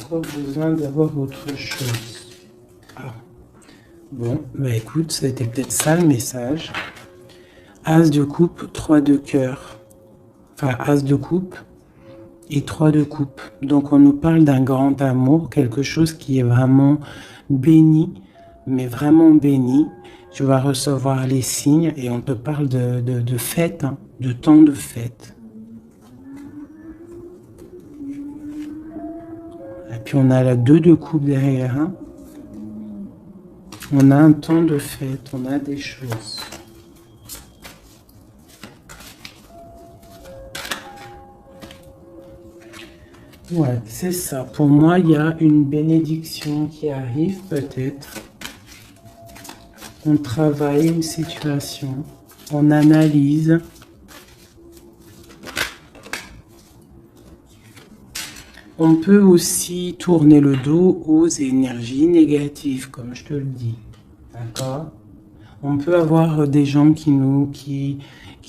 Encore besoin d'avoir autre chose. Ah. Bon, bah écoute, c'était peut-être ça le message. As de coupe, 3 de cœur. Enfin, As de coupe et 3 de coupe. Donc on nous parle d'un grand amour, quelque chose qui est vraiment béni, mais vraiment béni. Tu vas recevoir les signes et on te parle de fête, hein, de temps de fête. Et puis on a la 2 de coupe derrière. Hein. On a un temps de fête, on a des choses. Ouais, c'est ça. Pour moi, il y a une bénédiction qui arrive peut-être. On travaille une situation, on analyse. On peut aussi tourner le dos aux énergies négatives, comme je te le dis. D'accord? On peut avoir des gens qui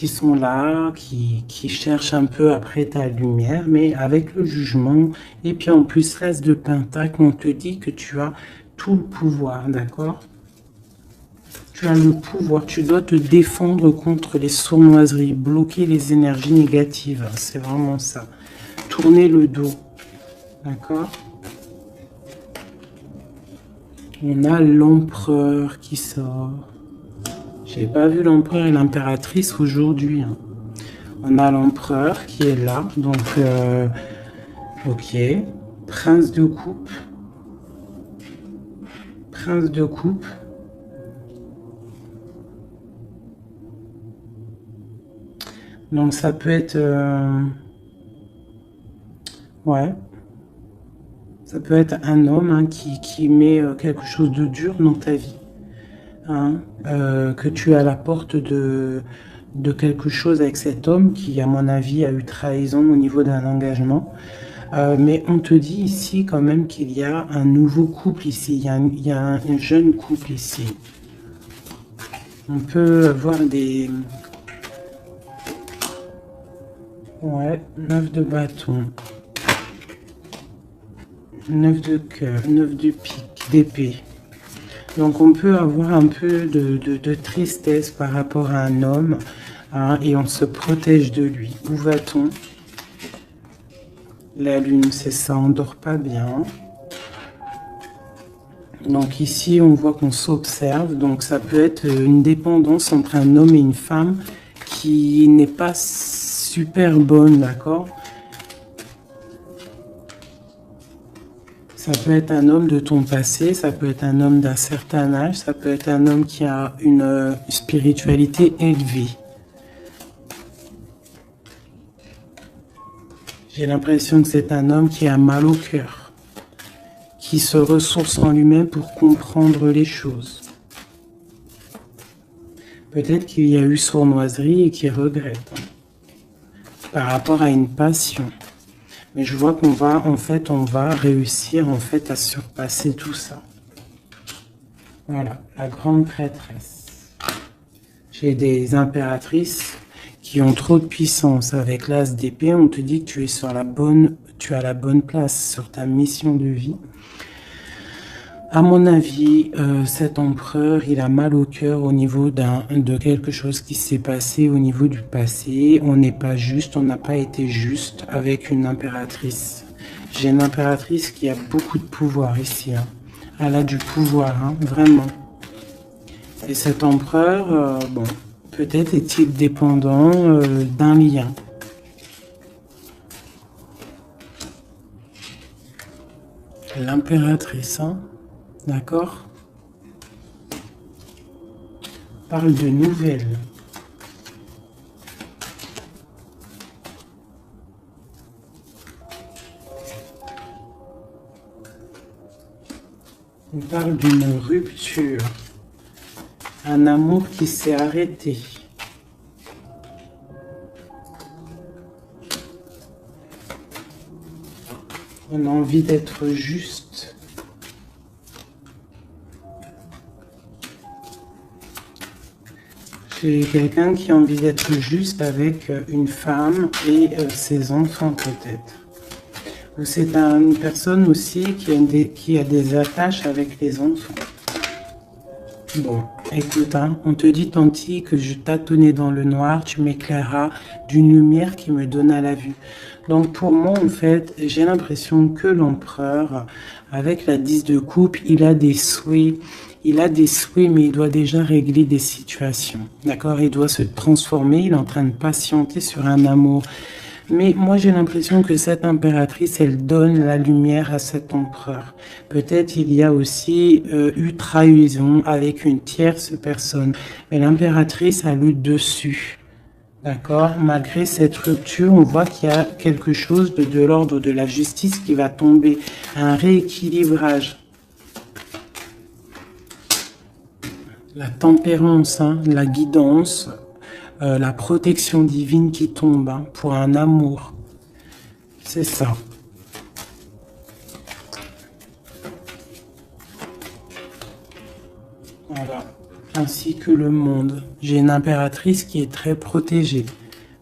sont là, qui cherchent un peu après ta lumière, mais avec le jugement. Et puis en plus, l'as de pentacle, on te dit que tu as tout le pouvoir, d'accord? Tu as le pouvoir, tu dois te défendre contre les sournoiseries, bloquer les énergies négatives, c'est vraiment ça. Tourner le dos. D'accord? On a l'empereur qui sort. J'ai pas vu l'empereur et l'impératrice aujourd'hui. Hein. On a l'empereur qui est là. Donc, ok. Prince de coupe. Prince de coupe. Donc, ça peut être... ouais. Ça peut être un homme hein, qui met quelque chose de dur dans ta vie. Hein, que tu es à la porte de quelque chose avec cet homme qui, à mon avis, a eu trahison au niveau d'un engagement. Mais on te dit ici quand même qu'il y a un nouveau couple ici. Il y a un jeune couple ici. On peut avoir des... Ouais, 9 de bâton. 9 de cœur, 9 de pique, d'épée. Donc on peut avoir un peu de tristesse par rapport à un homme hein, et on se protège de lui. Où va-t-on? La lune, c'est ça, on dort pas bien. Donc ici, on voit qu'on s'observe. Donc ça peut être une dépendance entre un homme et une femme qui n'est pas super bonne, d'accord? Ça peut être un homme de ton passé, ça peut être un homme d'un certain âge, ça peut être un homme qui a une spiritualité élevée. J'ai l'impression que c'est un homme qui a mal au cœur, qui se ressource en lui-même pour comprendre les choses. Peut-être qu'il y a eu sournoiserie et qu'il regrette par rapport à une passion. Mais je vois qu'on va, en fait, on va réussir, en fait, à surpasser tout ça. Voilà, la grande prêtresse. J'ai des impératrices qui ont trop de puissance. Avec l'as d'épée, on te dit que tu es sur la bonne, tu as la bonne place sur ta mission de vie. À mon avis, cet empereur, il a mal au cœur au niveau de quelque chose qui s'est passé au niveau du passé. On n'est pas juste, on n'a pas été juste avec une impératrice. J'ai une impératrice qui a beaucoup de pouvoir ici. Hein. Elle a du pouvoir, hein, vraiment. Et cet empereur, bon, peut-être est-il dépendant d'un lien. L'impératrice, hein. D'accord? Parle de nouvelles. On parle d'une rupture. Un amour qui s'est arrêté. On a envie d'être juste. J'ai quelqu'un qui a envie d'être juste avec une femme et ses enfants peut-être. Ou c'est une personne aussi qui a des attaches avec les enfants. Bon, écoute, hein, on te dit Tanti que je tâtonnais dans le noir, tu m'éclaireras d'une lumière qui me donna la vue. Donc pour moi, en fait, j'ai l'impression que l'empereur, avec la 10 de coupe, il a des souhaits. Il a des souhaits, mais il doit déjà régler des situations. D'accord? Il doit se transformer, il est en train de patienter sur un amour. Mais moi, j'ai l'impression que cette impératrice, elle donne la lumière à cet empereur. Peut-être il y a aussi eu trahison avec une tierce personne. Mais l'impératrice a le dessus. D'accord? Malgré cette rupture, on voit qu'il y a quelque chose de l'ordre de la justice qui va tomber. Un rééquilibrage. La tempérance, hein, la guidance. La protection divine qui tombe hein, pour un amour. C'est ça. Voilà. Ainsi que le monde. J'ai une impératrice qui est très protégée.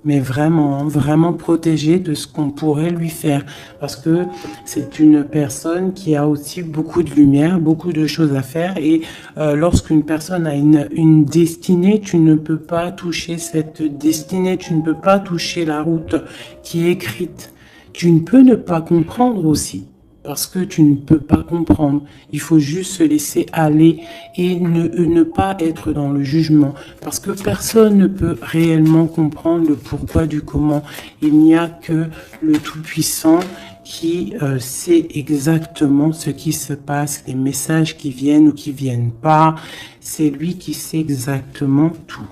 Mais vraiment, hein, vraiment protégée de ce qu'on pourrait lui faire. Parce que c'est une personne qui a aussi beaucoup de lumière, beaucoup de choses à faire. Et lorsqu'une personne a une destinée, tu ne peux pas toucher cette destinée. Tu ne peux pas toucher la route qui est écrite. Tu ne peux ne pas comprendre aussi. Parce que tu ne peux pas comprendre. Il faut juste se laisser aller et ne pas être dans le jugement. Parce que personne ne peut réellement comprendre le pourquoi du comment. Il n'y a que le Tout-Puissant qui sait exactement ce qui se passe, les messages qui viennent ou qui viennent pas. C'est lui qui sait exactement tout.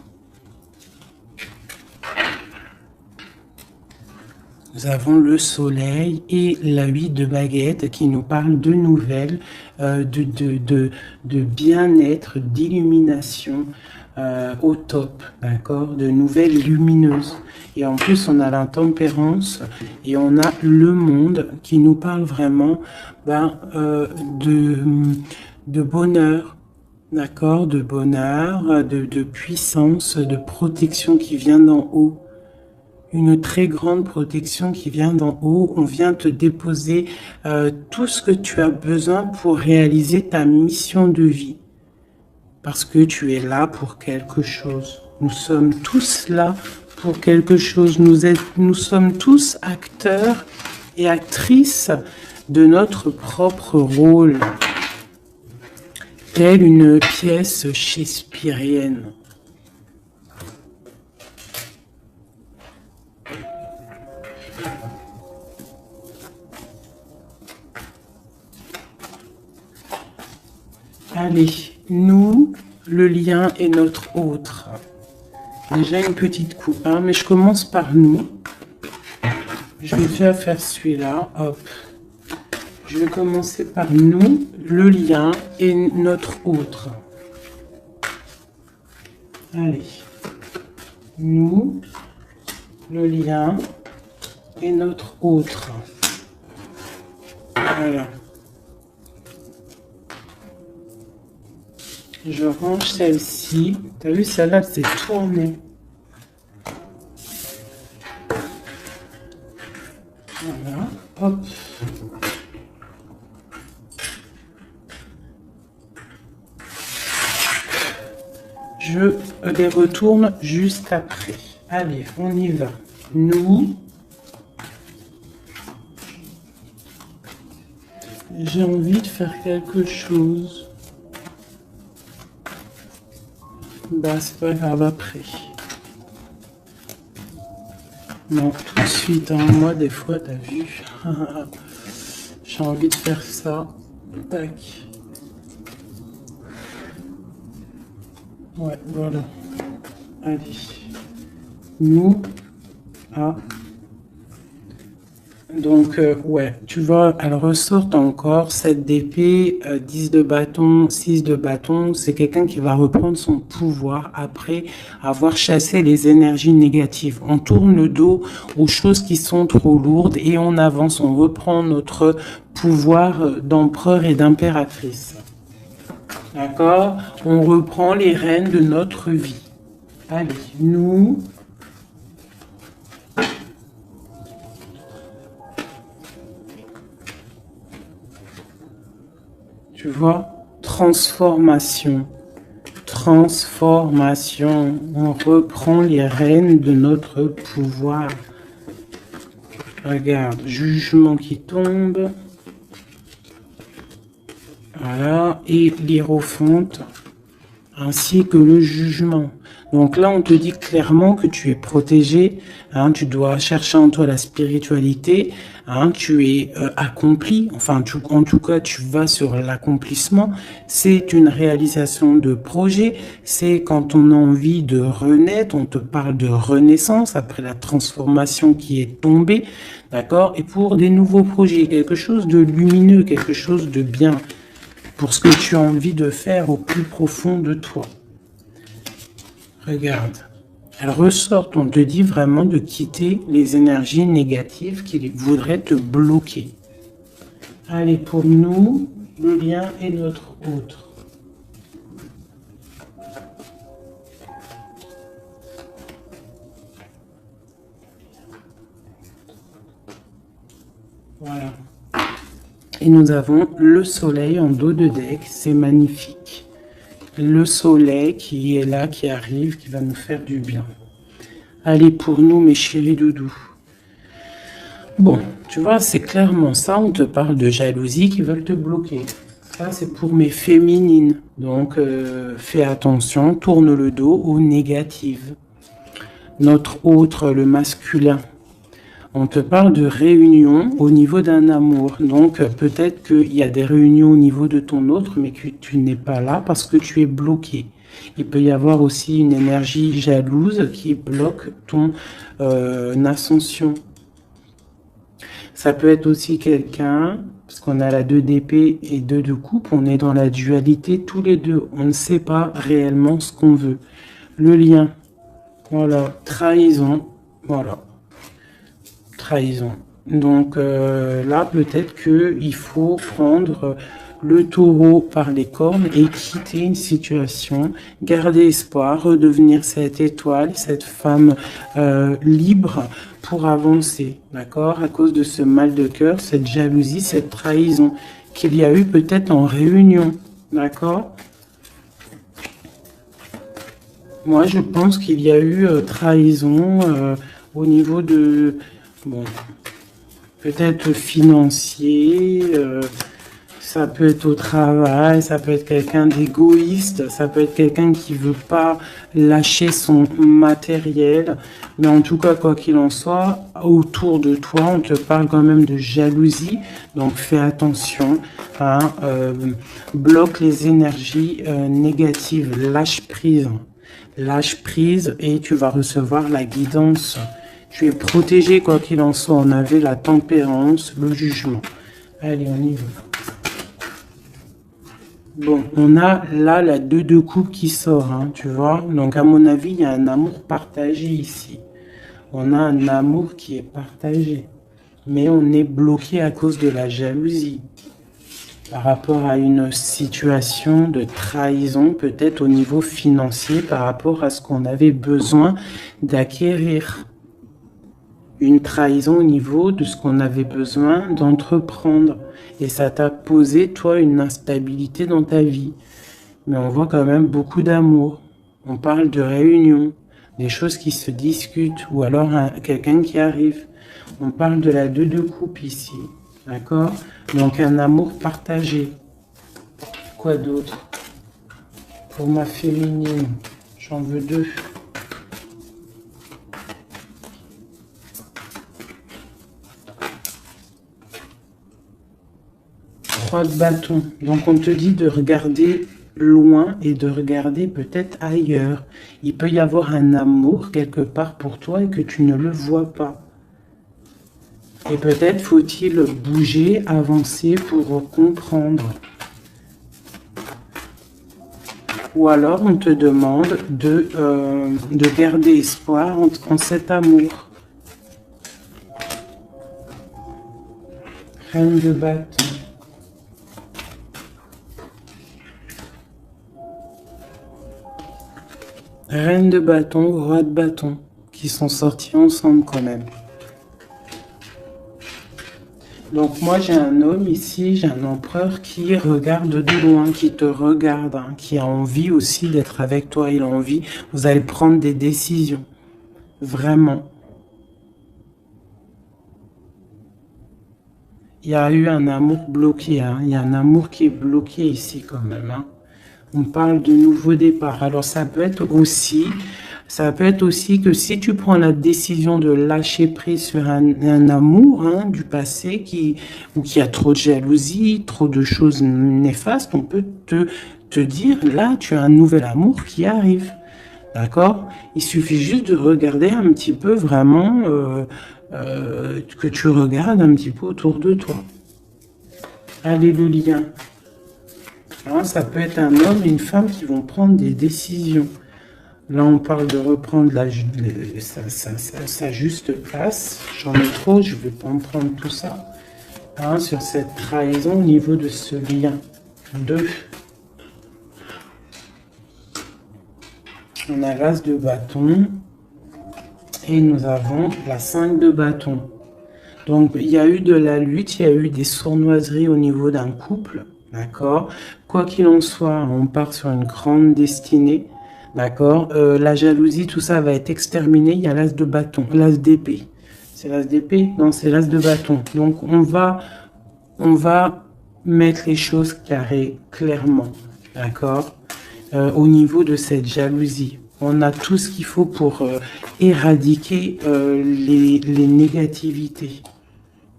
Nous avons le soleil et la 8 de baguette qui nous parle de nouvelles, de bien-être, d'illumination au top, d'accord, de nouvelles lumineuses. Et en plus, on a la tempérance et on a le monde qui nous parle vraiment de bonheur, d'accord, de bonheur, de puissance, de protection qui vient d'en haut. Une très grande protection qui vient d'en haut. On vient te déposer tout ce que tu as besoin pour réaliser ta mission de vie. Parce que tu es là pour quelque chose. Nous sommes tous là pour quelque chose. Nous sommes tous acteurs et actrices de notre propre rôle. Telle une pièce shakespearienne. Allez, nous, le lien est notre autre. Déjà une petite coupe, hein, mais je commence par nous. Je vais déjà faire celui-là, hop. Je vais commencer par nous, le lien et notre autre. Allez, nous, le lien et notre autre. Voilà. Je range celle-ci. T'as vu, celle-là, c'est tourné. Voilà. Hop. Je les retourne juste après. Allez, on y va. Nous. J'ai envie de faire quelque chose. Bah, c'est pas grave après. Non, tout de suite, hein. Moi, des fois, t'as vu. J'ai envie de faire ça. Tac. Ouais, voilà. Allez. Nous, ah. Donc, ouais, tu vois, elle ressort encore 7 d'épée, 10 de bâton, 6 de bâton. C'est quelqu'un qui va reprendre son pouvoir après avoir chassé les énergies négatives. On tourne le dos aux choses qui sont trop lourdes et on avance, on reprend notre pouvoir d'empereur et d'impératrice. D'accord? On reprend les rênes de notre vie. Allez, nous, tu vois, transformation. Transformation. On reprend les rênes de notre pouvoir. Regarde, jugement qui tombe. Voilà, et l'hiérophante, ainsi que le jugement. Donc là, on te dit clairement que tu es protégé, hein, tu dois chercher en toi la spiritualité, hein, tu es accompli, enfin, en tout cas, tu vas sur l'accomplissement. C'est une réalisation de projet, c'est quand on a envie de renaître, on te parle de renaissance après la transformation qui est tombée, d'accord? Et pour des nouveaux projets, quelque chose de lumineux, quelque chose de bien, pour ce que tu as envie de faire au plus profond de toi. Regarde, elle ressort, on te dit vraiment de quitter les énergies négatives qui voudraient te bloquer. Allez, pour nous, le lien est notre autre. Voilà. Et nous avons le soleil en dos de deck, c'est magnifique. Le soleil qui est là, qui arrive, qui va nous faire du bien. Allez, pour nous, mes chéris doudous. Bon, tu vois, c'est clairement ça, on te parle de jalousie qui veulent te bloquer. Ça, c'est pour mes féminines. Donc, fais attention, tourne le dos aux négatives. Notre autre, le masculin. On te parle de réunion au niveau d'un amour. Donc, peut-être qu'il y a des réunions au niveau de ton autre, mais que tu n'es pas là parce que tu es bloqué. Il peut y avoir aussi une énergie jalouse qui bloque ton ascension. Ça peut être aussi quelqu'un, parce qu'on a la 2 d'épée et 2 de coupe, on est dans la dualité tous les deux. On ne sait pas réellement ce qu'on veut. Le lien, voilà, trahison, voilà. Trahison. Donc là, peut-être qu'il faut prendre le taureau par les cornes et quitter une situation, garder espoir, redevenir cette étoile, cette femme libre pour avancer, d'accord? À cause de ce mal de cœur, cette jalousie, cette trahison qu'il y a eu peut-être en réunion, d'accord? Moi, je pense qu'il y a eu trahison au niveau de... Bon, peut-être financier, ça peut être au travail, ça peut être quelqu'un d'égoïste, ça peut être quelqu'un qui veut pas lâcher son matériel. Mais en tout cas, quoi qu'il en soit, autour de toi, on te parle quand même de jalousie. Donc fais attention, hein, bloque les énergies négatives, lâche prise. Lâche prise et tu vas recevoir la guidance. Tu es protégé quoi qu'il en soit. On avait la tempérance, le jugement. Allez, on y va. Bon, on a là la 2 de coupe qui sort, hein, tu vois. Donc à mon avis, il y a un amour partagé ici. On a un amour qui est partagé. Mais on est bloqué à cause de la jalousie. Par rapport à une situation de trahison, peut-être au niveau financier, par rapport à ce qu'on avait besoin d'acquérir. Une trahison au niveau de ce qu'on avait besoin d'entreprendre. Et ça t'a posé, toi, une instabilité dans ta vie. Mais on voit quand même beaucoup d'amour. On parle de réunion, des choses qui se discutent, ou alors quelqu'un qui arrive. On parle de la 2 de coupe ici. D'accord? Donc un amour partagé. Quoi d'autre? Pour ma féminine, j'en veux 2. 3 de bâton. Donc on te dit de regarder loin et de regarder peut-être ailleurs. Il peut y avoir un amour quelque part pour toi et que tu ne le vois pas. Et peut-être faut-il bouger, avancer pour comprendre. Ou alors on te demande de garder espoir en cet amour. Reine de bâton. Reine de bâton, roi de bâton, qui sont sortis ensemble quand même. Donc moi j'ai un homme ici, j'ai un empereur qui regarde de loin, qui te regarde, hein, qui a envie aussi d'être avec toi, il a envie, vous allez prendre des décisions, vraiment. Il y a eu un amour bloqué, hein, il y a un amour qui est bloqué ici quand même. Hein. On parle de nouveau départ, alors ça peut être aussi que si tu prends la décision de lâcher prise sur un amour hein, du passé ou qui a trop de jalousie, trop de choses néfastes, on peut te dire, là, tu as un nouvel amour qui arrive. D'accord? Il suffit juste de regarder un petit peu vraiment, que tu regardes un petit peu autour de toi. Alléluia. Hein, ça peut être un homme et une femme qui vont prendre des décisions. Là, on parle de reprendre sa juste place. J'en ai trop, je ne vais pas en prendre tout ça. Hein, sur cette trahison au niveau de ce lien. 2. On a l'as de bâton. Et nous avons la 5 de bâton. Donc, il y a eu de la lutte, il y a eu des sournoiseries au niveau d'un couple. D'accord? Quoi qu'il en soit, on part sur une grande destinée. D'accord, la jalousie, tout ça va être exterminé. Il y a l'as de bâton, l'as d'épée. C'est l'as d'épée? Non, c'est l'as de bâton. Donc, on va mettre les choses carrées, clairement. D'accord, au niveau de cette jalousie. On a tout ce qu'il faut pour éradiquer les négativités.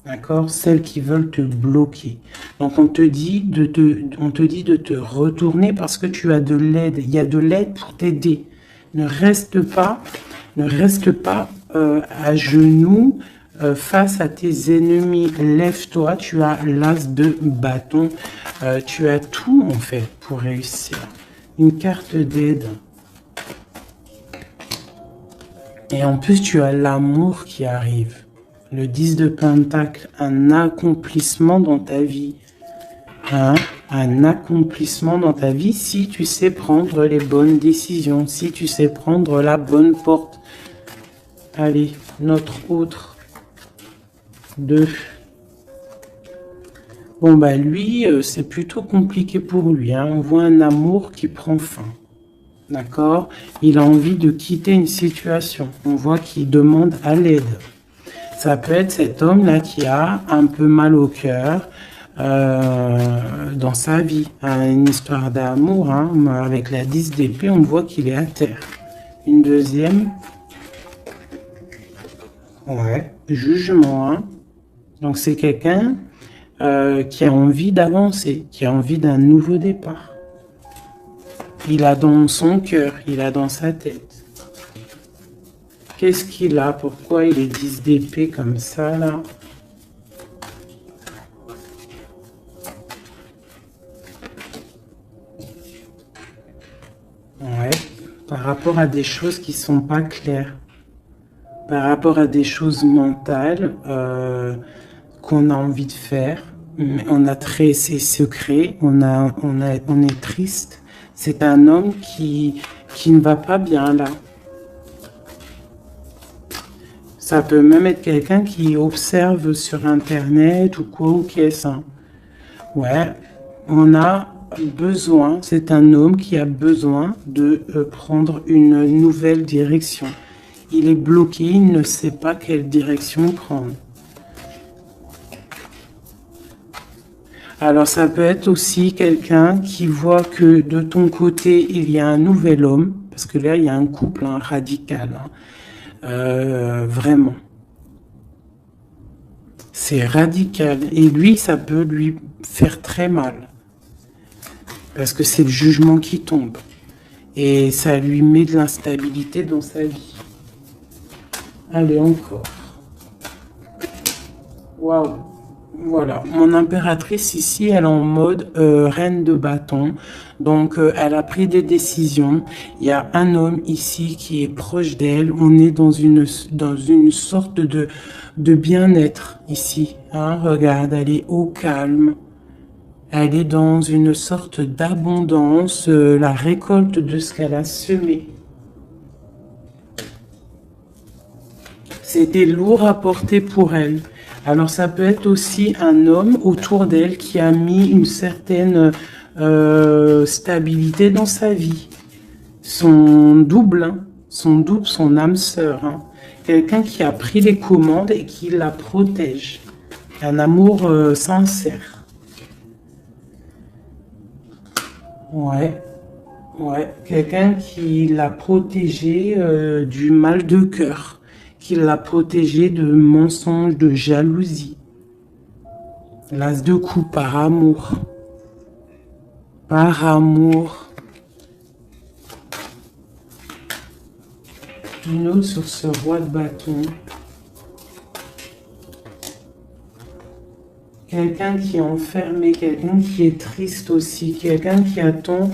D'accord, celles qui veulent te bloquer. Donc on te dit de te retourner parce que tu as de l'aide. Il y a de l'aide pour t'aider. Ne reste pas à genoux face à tes ennemis. Lève-toi. Tu as l'as de bâton. Tu as tout en fait pour réussir. Une carte d'aide. Et en plus tu as l'amour qui arrive. Le 10 de Pentacle, un accomplissement dans ta vie. Hein? Un accomplissement dans ta vie si tu sais prendre les bonnes décisions, si tu sais prendre la bonne porte. Allez, notre autre 2. Bon, bah lui, c'est plutôt compliqué pour lui. Hein? On voit un amour qui prend fin. D'accord? Il a envie de quitter une situation. On voit qu'il demande à l'aide. Ça peut être cet homme-là qui a un peu mal au cœur dans sa vie. Une histoire d'amour, hein, avec la 10 d'épée, on voit qu'il est à terre. Une deuxième. Ouais, jugement. Hein. Donc c'est quelqu'un qui a envie d'avancer, qui a envie d'un nouveau départ. Il a dans son cœur, il a dans sa tête. Qu'est-ce qu'il a? Pourquoi il est 10 d'épée comme ça, là? Ouais, par rapport à des choses qui sont pas claires. Par rapport à des choses mentales qu'on a envie de faire. Mais on a c'est secret, on est triste. C'est un homme qui ne va pas bien, là. Ça peut même être quelqu'un qui observe sur Internet ou quoi, ou qu'est-ce. Hein. Ouais, on a besoin, c'est un homme qui a besoin de prendre une nouvelle direction. Il est bloqué, il ne sait pas quelle direction prendre. Alors ça peut être aussi quelqu'un qui voit que de ton côté, il y a un nouvel homme, parce que là, il y a un couple hein, radical. Hein. Vraiment. C'est radical. Et lui, ça peut lui faire très mal. Parce que c'est le jugement qui tombe. Et ça lui met de l'instabilité dans sa vie. Allez, encore. Waouh. Voilà. Mon impératrice ici, elle est en mode reine de bâton. Donc, elle a pris des décisions. Il y a un homme ici qui est proche d'elle. On est dans une sorte de bien-être ici. Hein. Regarde, elle est au calme. Elle est dans une sorte d'abondance, la récolte de ce qu'elle a semé. C'était lourd à porter pour elle. Alors ça peut être aussi un homme autour d'elle qui a mis une certaine stabilité dans sa vie. Son double, hein, son âme sœur. Hein. Quelqu'un qui a pris les commandes et qui la protège. Un amour sincère. Ouais, ouais. Quelqu'un qui l'a protégé du mal de cœur, qui l'a protégé de mensonges, de jalousie. L'as de coupe par amour. Par amour. Une autre sur ce roi de bâton. Quelqu'un qui est enfermé, quelqu'un qui est triste aussi, quelqu'un qui attend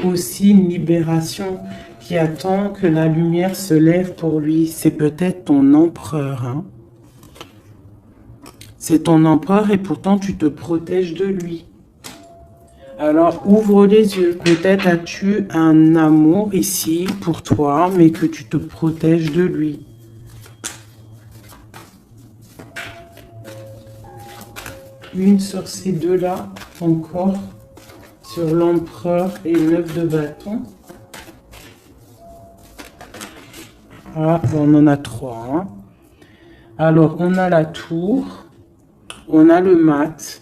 aussi une libération, qui attend que la lumière se lève pour lui. C'est peut-être ton empereur. Hein. C'est ton empereur et pourtant tu te protèges de lui. Alors ouvre les yeux. Peut-être as-tu un amour ici pour toi, mais que tu te protèges de lui. Une sur ces deux-là, encore, sur l'empereur et le 9 de bâton. Ah, on en a 3. Hein. Alors, on a la tour, on a le mat,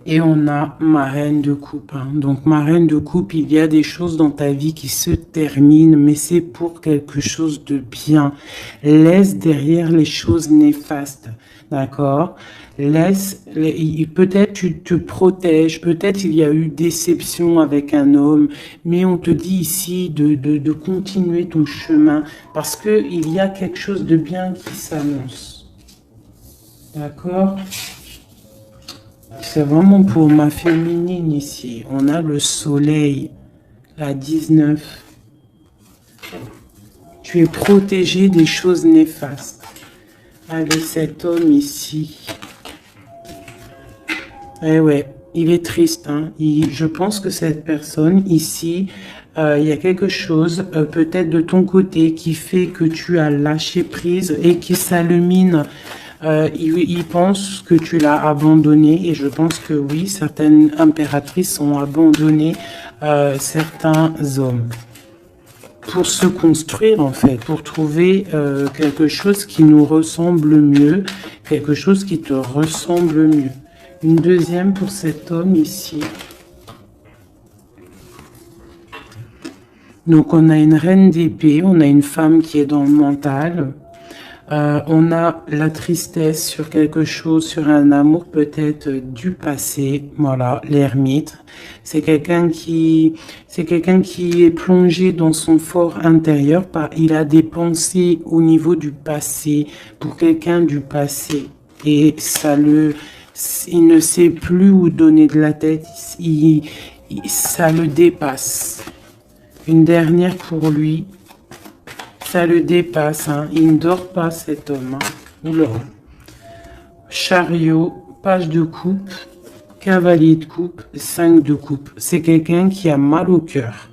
et on a ma reine de coupe. Hein. Donc, ma reine de coupe, il y a des choses dans ta vie qui se terminent, mais c'est pour quelque chose de bien. Laisse derrière les choses néfastes. D'accord? Peut-être tu te protèges, peut-être il y a eu déception avec un homme, mais on te dit ici de continuer ton chemin parce que il y a quelque chose de bien qui s'annonce. D'accord? C'est vraiment pour ma féminine ici. On a le soleil, la 19. Tu es protégé des choses néfastes. Allez, cet homme ici. Eh ouais, il est triste. Hein. Je pense que cette personne ici, il y a quelque chose peut-être de ton côté qui fait que tu as lâché prise et qui s'illumine. Il pense que tu l'as abandonné et je pense que oui, certaines impératrices ont abandonné certains hommes pour se construire en fait, pour trouver quelque chose qui nous ressemble mieux, quelque chose qui te ressemble mieux. Une deuxième pour cet homme ici. Donc on a une reine d'épée, on a une femme qui est dans le mental. On a la tristesse sur quelque chose, sur un amour peut-être du passé. Voilà, l'ermite. C'est quelqu'un qui est plongé dans son fort intérieur. Il a des pensées au niveau du passé, pour quelqu'un du passé. Et il ne sait plus où donner de la tête. Ça le dépasse. Une dernière pour lui. Ça le dépasse, hein. Il ne dort pas cet homme. Hein. Oula. Chariot, page de coupe, cavalier de coupe, 5 de coupe. C'est quelqu'un qui a mal au cœur,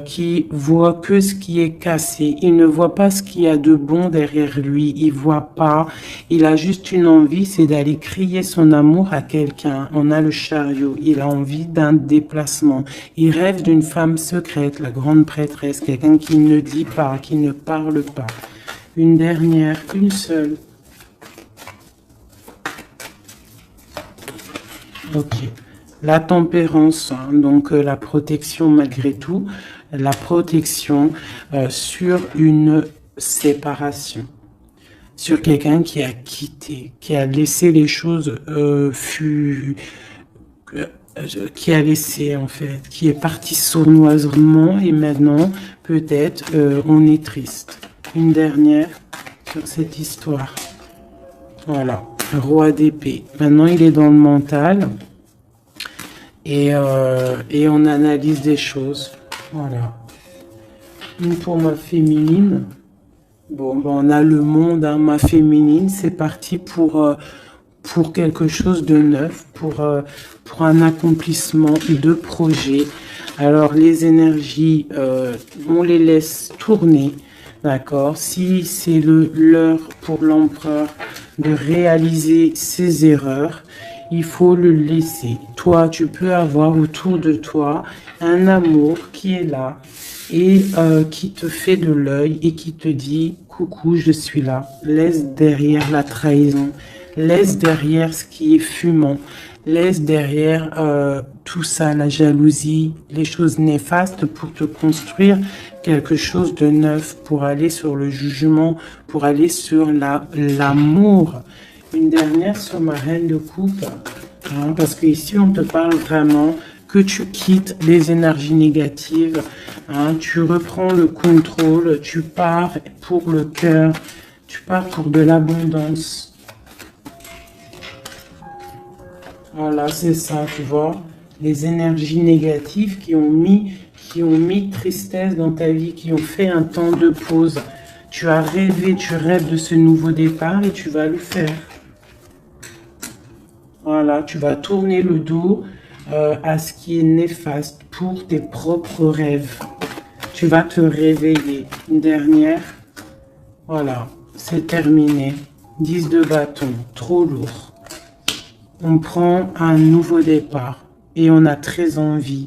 qui voit que ce qui est cassé. Il ne voit pas ce qu'il y a de bon derrière lui. Il voit pas. Il a juste une envie, c'est d'aller crier son amour à quelqu'un. On a le chariot. Il a envie d'un déplacement. Il rêve d'une femme secrète, la grande prêtresse, quelqu'un qui ne dit pas, qui ne parle pas. Une dernière, une seule. Ok. La tempérance, hein, donc la protection malgré tout, la protection sur une séparation, sur quelqu'un qui a quitté, qui a laissé les choses qui a laissé en fait, qui est parti sournoisement et maintenant peut-être on est triste. Une dernière sur cette histoire. Voilà, roi d'épée. Maintenant il est dans le mental et on analyse des choses. Voilà. Une pour ma féminine. Bon, ben on a le monde, hein, ma féminine, c'est parti pour quelque chose de neuf, pour un accomplissement de projet. Alors les énergies, on les laisse tourner, d'accord? Si c'est l'heure pour l'empereur de réaliser ses erreurs, il faut le laisser. Toi, tu peux avoir autour de toi un amour qui est là et qui te fait de l'œil et qui te dit « Coucou, je suis là ». Laisse derrière la trahison, laisse derrière ce qui est fumant, laisse derrière tout ça, la jalousie, les choses néfastes pour te construire quelque chose de neuf, pour aller sur le jugement, pour aller sur l'amour. Une dernière sur ma reine de coupe, hein, parce qu'ici on te parle vraiment que tu quittes les énergies négatives, hein, tu reprends le contrôle, tu pars pour le cœur, tu pars pour de l'abondance. Voilà, c'est ça, tu vois, les énergies négatives qui ont mis tristesse dans ta vie, qui ont fait un temps de pause. Tu as rêvé, tu rêves de ce nouveau départ et tu vas le faire. Voilà, tu vas tourner le dos à ce qui est néfaste pour tes propres rêves. Tu vas te réveiller. Une dernière. Voilà, c'est terminé. 10 de bâton, trop lourd. On prend un nouveau départ et on a très envie